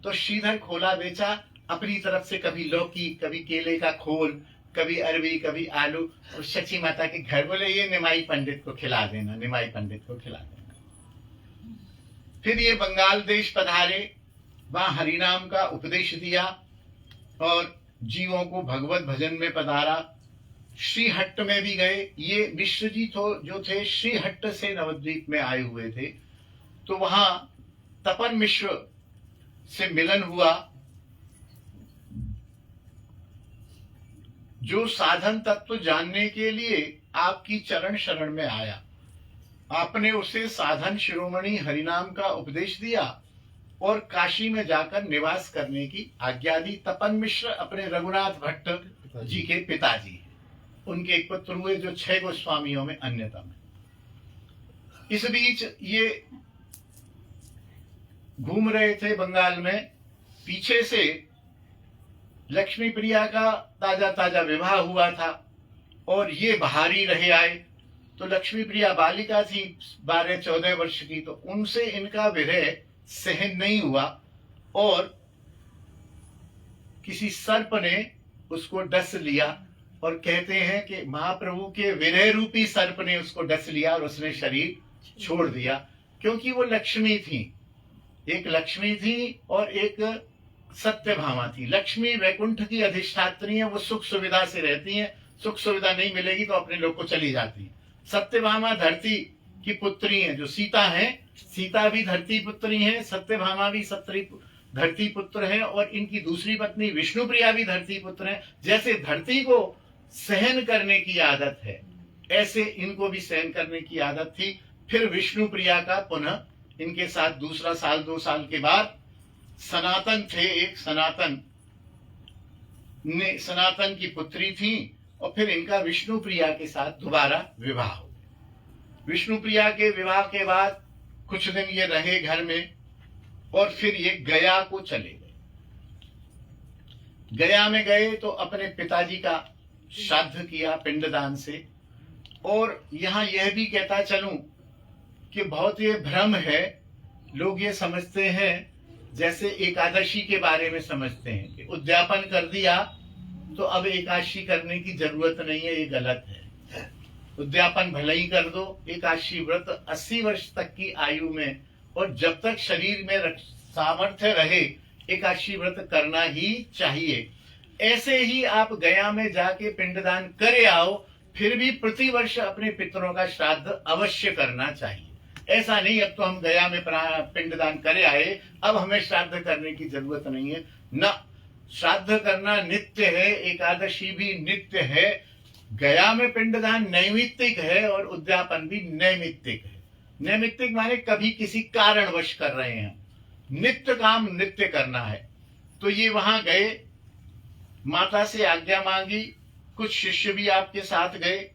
तो श्रीधर खोला बेचा, अपनी तरफ से कभी लौकी, कभी केले का खोल, कभी अरबी, कभी आलू, और शची माता के घर बोले ये निमाई पंडित को खिला देना, निमाई पंडित को खिला देना। फिर ये बंगाल देश पधारे, वहां हरिनाम का उपदेश दिया और जीवों को भगवत भजन में पधारा। श्रीहट्ट में भी गए। ये मिश्र जी जो थे श्रीहट्ट से नवद्वीप में आए हुए थे, तो वहां तपन मिश्र से मिलन हुआ, जो साधन तत्व जानने के लिए आपकी चरण शरण में आया। आपने उसे साधन शिरोमणि हरिनाम का उपदेश दिया और काशी में जाकर निवास करने की आज्ञा दी। तपन मिश्र अपने रघुनाथ भट्ट जी के पिताजी, उनके एक पुत्र हुए जो 6 गोस्वामियों में अन्यतम है। इस बीच ये घूम रहे थे बंगाल में, पीछे से लक्ष्मी प्रिया का ताजा ताजा विवाह हुआ था और ये बाहरी रहे आए। तो लक्ष्मी प्रिया बालिका थी 12-14 वर्ष की, तो उनसे इनका विरह सहन नहीं हुआ और किसी सर्प ने उसको डस लिया। और कहते हैं कि महाप्रभु के विरह रूपी सर्प ने उसको डस लिया और उसने शरीर छोड़ दिया, क्योंकि वो लक्ष्मी थी, एक लक्ष्मी थी और एक सत्यभामा थी। लक्ष्मी वैकुंठ की अधिष्ठात्री है, वो सुख सुविधा से रहती है, सुख सुविधा नहीं मिलेगी तो अपने लोग को चली जाती है। सत्यभामा धरती की पुत्री है, जो सीता है, सीता भी धरती पुत्री है, सत्यभामा भी धरती पुत्र हैं और इनकी दूसरी पत्नी विष्णु प्रिया भी धरती पुत्र हैं। जैसे धरती को सहन करने की आदत है, ऐसे इनको भी सहन करने की आदत थी। फिर विष्णु प्रिया का पुनः इनके साथ दूसरा साल 2 साल के बाद सनातन थे, एक सनातन की पुत्री थी और फिर इनका विष्णु प्रिया के साथ दोबारा विवाह हो गया। विष्णु प्रिया के विवाह के बाद कुछ दिन ये रहे घर में और फिर ये गया को चले गए। गया में गए तो अपने पिताजी का श्राद्ध किया पिंडदान से। और यहां यह भी कहता चलूं कि बहुत ये भ्रम है, लोग ये समझते हैं जैसे एकादशी के बारे में समझते हैं कि उद्यापन कर दिया तो अब एकादशी करने की जरूरत नहीं है। ये गलत है। उद्यापन भले ही कर दो, एकादशी व्रत 80 वर्ष तक की आयु में और जब तक शरीर में सामर्थ्य रहे एकादशी व्रत करना ही चाहिए। ऐसे ही आप गया में जाके पिंडदान करे आओ, फिर भी प्रतिवर्ष अपने पितरों का श्राद्ध अवश्य करना चाहिए। ऐसा नहीं अब तो हम गया में पिंडदान करे आए, अब हमें श्राद्ध करने की जरूरत नहीं है। न, श्राद्ध करना नित्य है, एकादशी भी नित्य है, गया में पिंडदान नैमित्तिक है और उद्यापन भी नैमित्तिक है। नैमित्तिक माने कभी किसी कारणवश कर रहे हैं, नित्य काम नित्य करना है। तो ये वहां गए, माता से आज्ञा मांगी, कुछ शिष्य भी आपके साथ गए।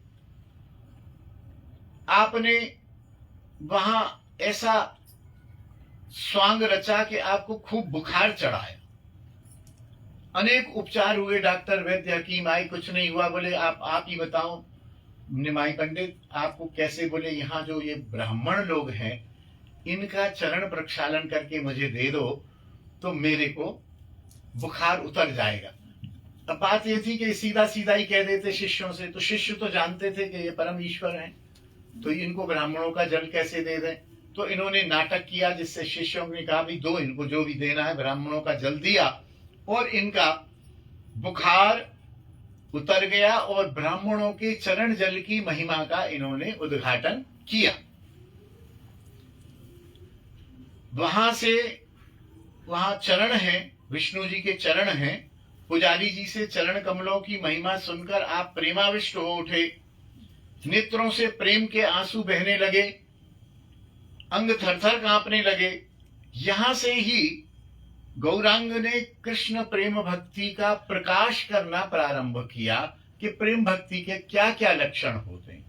आपने वहां ऐसा स्वांग रचा कि आपको खूब बुखार चढ़ाया। अनेक उपचार हुए, डॉक्टर वैद्य हकीम आए, कुछ नहीं हुआ। बोले आप ही बताओ निमाई पंडित आपको कैसे? बोले यहाँ जो ये ब्राह्मण लोग हैं इनका चरण प्रक्षालन करके मुझे दे दो तो मेरे को बुखार उतर जाएगा। अब बात ये थी कि सीधा सीधा ही कह देते शिष्यों से, तो शिष्य तो जानते थे कि ये परम ईश्वर हैं, तो इनको ब्राह्मणों का जल कैसे दे दें। तो इन्होंने नाटक किया जिससे शिष्यों ने कहा भी दो इनको जो भी देना है, ब्राह्मणों का जल दिया और इनका बुखार उतर गया और ब्राह्मणों के चरण जल की महिमा का इन्होंने उद्घाटन किया। वहां से वहां चरण है, विष्णु जी के चरण हैं। पुजारी जी से चरण कमलों की महिमा सुनकर आप प्रेमाविष्ट हो उठे, नेत्रों से प्रेम के आंसू बहने लगे, अंग थरथर कांपने लगे। यहां से ही गौरांग ने कृष्ण प्रेम भक्ति का प्रकाश करना प्रारंभ किया कि प्रेम भक्ति के क्या क्या लक्षण होते हैं।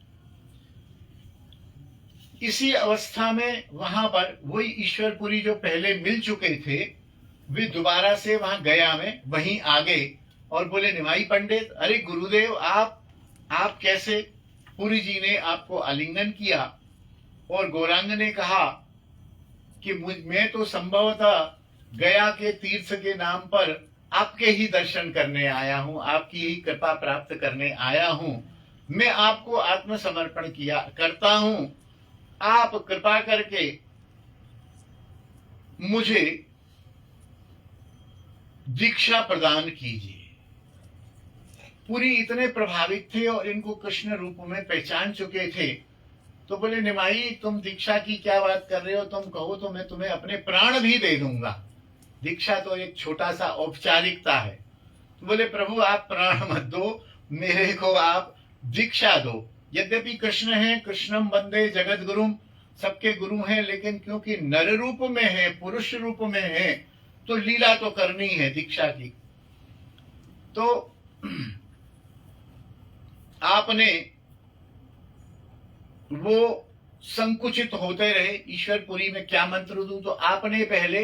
इसी अवस्था में वहां पर वही ईश्वरपुरी जो पहले मिल चुके थे वे दोबारा से वहां गया में वहीं आ गए और बोले निमाई पंडित, अरे गुरुदेव आप कैसे? पुरी जी ने आपको आलिंगन किया और गौरांग ने कहा कि मैं तो संभवतः गया के तीर्थ के नाम पर आपके ही दर्शन करने आया हूं, आपकी ही कृपा प्राप्त करने आया हूं। मैं आपको आत्मसमर्पण करता हूं, आप कृपा करके मुझे दीक्षा प्रदान कीजिए। पुरी इतने प्रभावित थे और इनको कृष्ण रूप में पहचान चुके थे। तो बोले निमाई तुम दीक्षा की क्या बात कर रहे हो? तुम कहो तो मैं तुम्हें अपने प्राण भी दे दूंगा। दीक्षा तो एक छोटा सा औपचारिकता है। तो बोले प्रभु आप प्राण मत दो, मेरे को आप दीक्षा दो। यद्यपि कृष्ण है, कृष्णम वंदे जगत गुरुम, सबके गुरु हैं, लेकिन क्योंकि नर रूप में है, पुरुष रूप में है, तो लीला तो करनी है दीक्षा की। तो आपने वो संकुचित होते रहे, ईश्वरपुरी में क्या मंत्र दूं? तो आपने पहले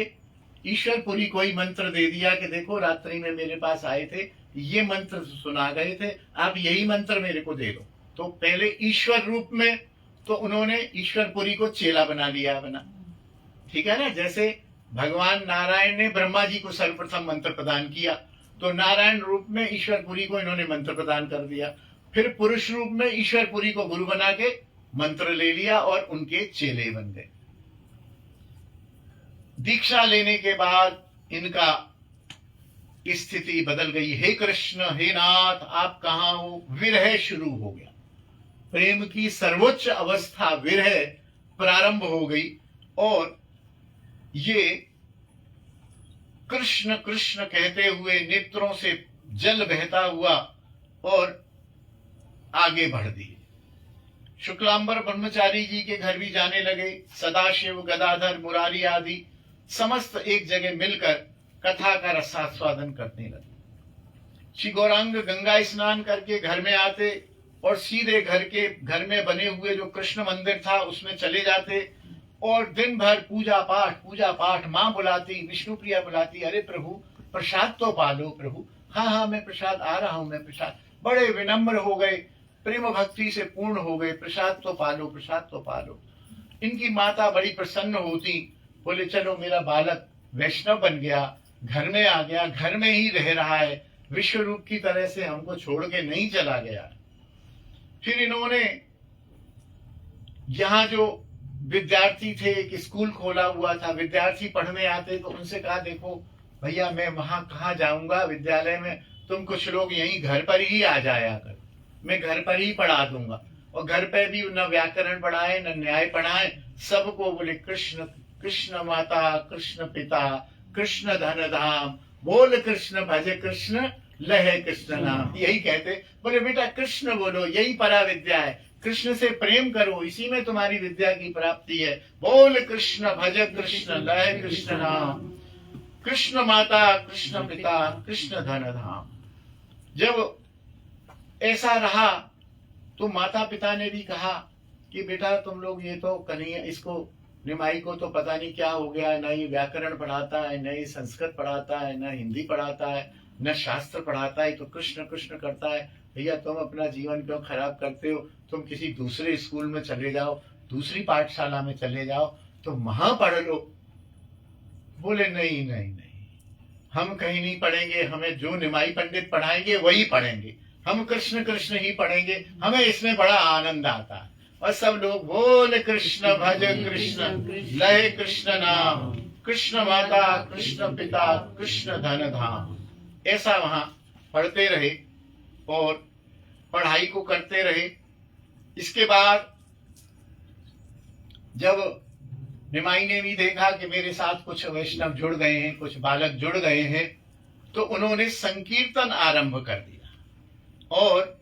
ईश्वरपुरी को ही मंत्र दे दिया कि देखो रात्रि में मेरे पास आए थे, ये मंत्र सुना गए थे, आप यही मंत्र मेरे को दे दो। तो पहले ईश्वर रूप में तो उन्होंने ईश्वरपुरी को चेला बना लिया बना, ठीक है ना। जैसे भगवान नारायण ने ब्रह्मा जी को सर्वप्रथम मंत्र प्रदान किया, तो नारायण रूप में ईश्वरपुरी को इन्होंने मंत्र प्रदान कर दिया। फिर पुरुष रूप में ईश्वरपुरी को गुरु बना के मंत्र ले लिया और उनके चेले बन गए। दीक्षा लेने के बाद इनका स्थिति बदल गई। हे कृष्ण, हे नाथ, आप कहां हो? विरह शुरू हो गया। प्रेम की सर्वोच्च अवस्था विरह प्रारंभ हो गई और ये कृष्ण कृष्ण कहते हुए नेत्रों से जल बहता हुआ और आगे बढ़ दिए। शुक्लांबर ब्रह्मचारी जी के घर भी जाने लगे। सदाशिव, गदाधर, मुरारी आदि समस्त एक जगह मिलकर कथा का रसास्वादन करने लगे। श्री गौरांग गंगा स्नान करके घर में आते और सीधे घर में बने हुए जो कृष्ण मंदिर था उसमें चले जाते और दिन भर पूजा पाठ। माँ बुलाती, विष्णुप्रिया बुलाती, अरे प्रभु प्रसाद तो पालो प्रभु। हाँ हाँ मैं प्रसाद आ रहा हूं, मैं प्रसाद। बड़े विनम्र हो गए, प्रेम भक्ति से पूर्ण हो गए, प्रसाद तो पालो, प्रसाद तो पालो। इनकी माता बड़ी प्रसन्न होती, बोले चलो मेरा बालक वैष्णव बन गया, घर में आ गया, घर में ही रह रहा है, विश्व रूप की तरह से हमको छोड़ के नहीं चला गया। फिर इन्होंने यहाँ जो विद्यार्थी थे, एक स्कूल खोला हुआ था, विद्यार्थी पढ़ने आते तो उनसे कहा देखो भैया मैं वहां कहाँ जाऊंगा विद्यालय में, तुम कुछ लोग यहीं घर पर ही आ जाया कर, मैं घर पर ही पढ़ा दूंगा। और घर पे भी न व्याकरण पढ़ाए न न्याय पढ़ाए, सबको बोले कृष्ण कृष्ण माता, कृष्ण पिता, कृष्ण धन धाम, बोल कृष्ण भज कृष्ण लहे कृष्ण नाम। यही कहते, बोले बेटा कृष्ण बोलो, यही परा विद्या है, कृष्ण से प्रेम करो, इसी में तुम्हारी विद्या की प्राप्ति है। बोल कृष्ण भज कृष्ण लहे कृष्ण नाम, कृष्ण माता, कृष्ण पिता, कृष्ण धन धाम। जब ऐसा रहा तो माता पिता ने भी कहा कि बेटा तुम लोग ये तो कन्हैया, इसको निमाई को तो पता नहीं क्या हो गया, न ये व्याकरण पढ़ाता है, न ये संस्कृत पढ़ाता है, न हिंदी पढ़ाता है, न शास्त्र पढ़ाता है, तो कृष्ण कृष्ण करता है। भैया तुम अपना जीवन क्यों खराब करते हो, तुम किसी दूसरे स्कूल में चले जाओ, दूसरी पाठशाला में चले जाओ, तो वहां पढ़ लो। बोले नहीं नहीं नहीं, हम कहीं नहीं पढ़ेंगे, हमें जो निमाई पंडित पढ़ाएंगे वही पढ़ेंगे, हम कृष्ण कृष्ण ही पढ़ेंगे, हमें इसमें बड़ा आनंद आता है। और सब लोग बोल कृष्ण भज कृष्ण लहे कृष्ण नाम, कृष्ण माता, कृष्ण पिता, कृष्ण धन धाम। ऐसा वहां पढ़ते रहे और पढ़ाई को करते रहे। इसके बाद जब निमाई ने भी देखा कि मेरे साथ कुछ वैष्णव जुड़ गए हैं, कुछ बालक जुड़ गए हैं, तो उन्होंने संकीर्तन आरंभ कर दिया और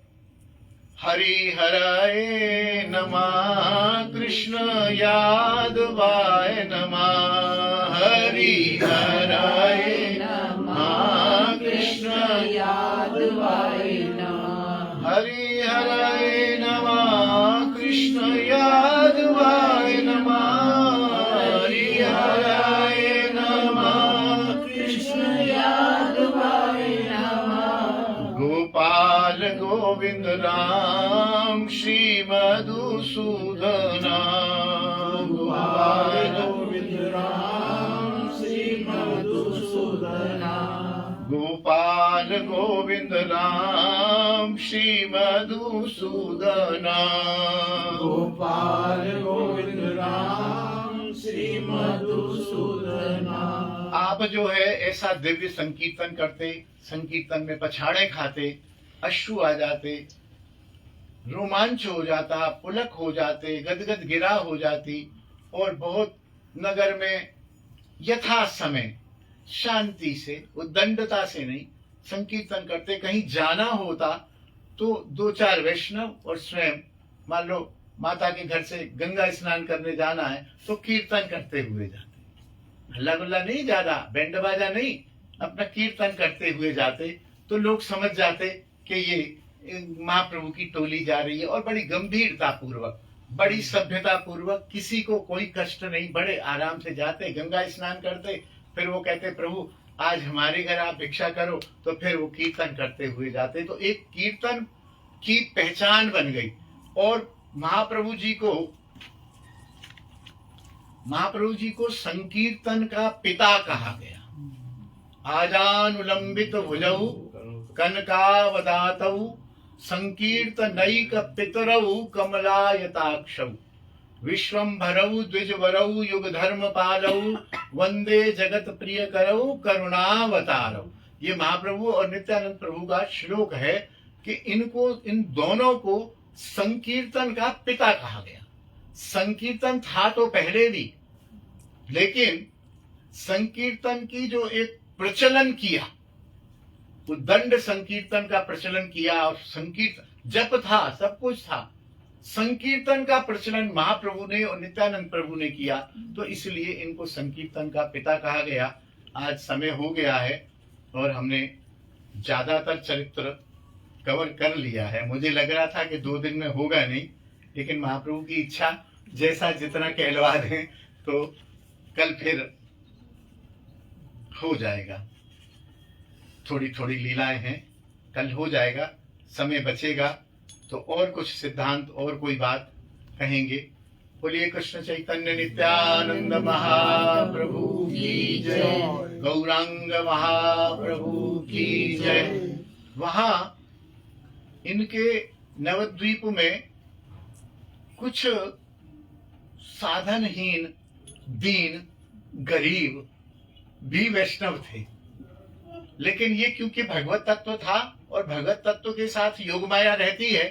हरि हराय नमः, कृष्ण यादवाय नमः, हरि हराय नमः, कृष्ण यादवाय नमः, हरि हराय नमः, कृष्ण यादवाय नमः, हरि हराय नमः, कृष्ण यादवाय नमः। गोपाल गोविंद राम श्री मधुसूदना, गोपाल गोविंद राम श्री मधुसूदना, गोपाल गोविंद राम श्री मधुसूदना, गोपाल गोविंद राम श्री मधुसूदना। आप जो है ऐसा दिव्य संकीर्तन करते, संकीर्तन में पछाड़े खाते, अश्रु आ जाते, रोमांच हो जाता, पुलक हो जाते, गदगद गिरा हो जाती और बहुत नगर में यथा समय शांति से, उद्दंडता से नहीं संकीर्तन करते। कहीं जाना होता तो दो चार वैष्णव और स्वयं, मान लो माता के घर से गंगा स्नान करने जाना है तो कीर्तन करते हुए जाते, हल्ला गुल्ला नहीं, ज्यादा बैंड बाजा नहीं, अपना कीर्तन करते हुए जाते, तो लोग समझ जाते कि ये महाप्रभु की टोली जा रही है। और बड़ी गंभीरता पूर्वक, बड़ी सभ्यता पूर्वक, किसी को कोई कष्ट नहीं, बड़े आराम से जाते, गंगा स्नान करते, फिर वो कहते प्रभु आज हमारे घर आप भिक्षा करो, तो फिर वो कीर्तन करते हुए जाते। तो एक कीर्तन की पहचान बन गई और महाप्रभु जी को संकीर्तन का पिता कहा गया। आजानुलंबित भुजौ कनकावदातौ, संकीर्तनैक पितरौ कमलायताक्षौ, विश्वंभरौ द्विजवरौ युग धर्म पालौ, वंदे जगत प्रिय करौ करुणावतारौ। ये महाप्रभु और नित्यानंद प्रभु का श्लोक है कि इन दोनों को संकीर्तन का पिता कहा गया। संकीर्तन था तो पहले भी, लेकिन संकीर्तन की जो एक प्रचलन किया, उद्दंड संकीर्तन का प्रचलन किया, और संकीर्तन जप था, सब कुछ था, संकीर्तन का प्रचलन महाप्रभु ने और नित्यानंद प्रभु ने किया, तो इसलिए इनको संकीर्तन का पिता कहा गया। आज समय हो गया है और हमने ज्यादातर चरित्र कवर कर लिया है। मुझे लग रहा था कि 2 दिन में होगा नहीं, लेकिन महाप्रभु की इच्छा, जैसा जितना कहलवा दें तो कल फिर हो जाएगा। थोड़ी थोड़ी लीलाएं हैं, कल हो जाएगा, समय बचेगा तो और कुछ सिद्धांत और कोई बात कहेंगे। बोलिए कृष्ण चैतन्य नित्यानंद महाप्रभु की जय, गौरांग महाप्रभु की जय। वहां इनके नवद्वीप में कुछ साधनहीन, दीन, गरीब भी वैष्णव थे, लेकिन ये क्योंकि भगवत तत्व था और भगवत तत्व के साथ योग माया रहती है,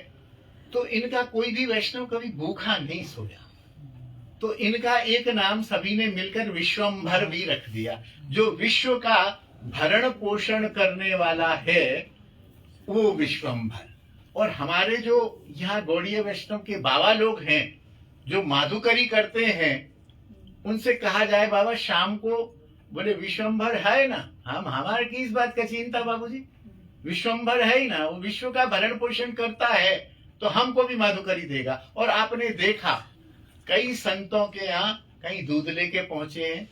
तो इनका कोई भी वैष्णव कभी भूखा नहीं सोया। तो इनका एक नाम सभी ने मिलकर विश्वंभर भी रख दिया। जो विश्व का भरण पोषण करने वाला है वो विश्वंभर। और हमारे जो यहाँ गौड़ीय वैष्णव के बाबा लोग हैं जो माधुकरी करते हैं, उनसे कहा जाए बाबा शाम को, बोले विश्वंभर है ना, हम हमारे की इस बात का चिंता बाबूजी, विश्वंभर है ही ना, वो विश्व का भरण पोषण करता है तो हमको भी माधुकरी देगा। और आपने देखा कई संतों के यहाँ कहीं दूध लेके पहुंचे हैं,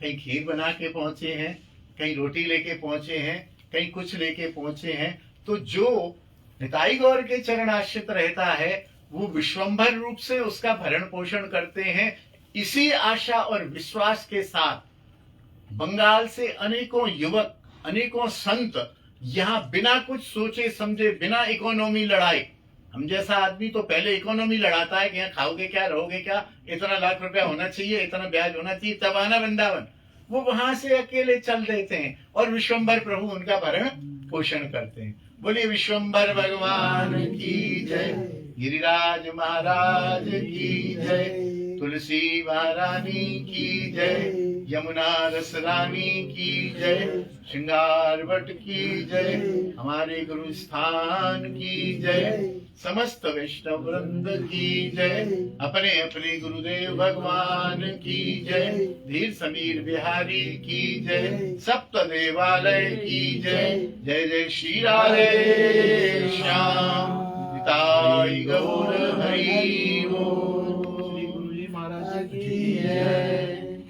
कहीं खीर बना के पहुंचे हैं, कहीं रोटी लेके पहुंचे हैं, कहीं कुछ लेके पहुंचे हैं। तो जो निताई गौर के चरण आश्रित रहता है वो विश्वंभर रूप से उसका भरण पोषण करते हैं। इसी आशा और विश्वास के साथ बंगाल से अनेकों युवक, अनेकों संत यहाँ बिना कुछ सोचे समझे, बिना इकोनॉमी लड़ाए, हम जैसा आदमी तो पहले इकोनॉमी लड़ाता है कि यहाँ खाओगे क्या, रहोगे क्या, इतना लाख रुपया होना चाहिए, इतना ब्याज होना चाहिए, तब आना वृंदावन। वो वहां से अकेले चल देते हैं और विश्वंभर प्रभु उनका भरण पोषण करते हैं। बोलिए विश्वंभर भगवान की जय, गिरिराज महाराज की जय, तुलसी महारानी की जय, यमुना रस रानी की जय, श्रृंगार भट्ट की जय, हमारे गुरु स्थान की जय, समस्त वैष्णव वृंद की जय, अपने अपने गुरुदेव भगवान की जय, धीर समीर बिहारी की जय, सप्त देवालय की जय। जय जय श्री राधे श्याम, निताई गौर हरि बोल।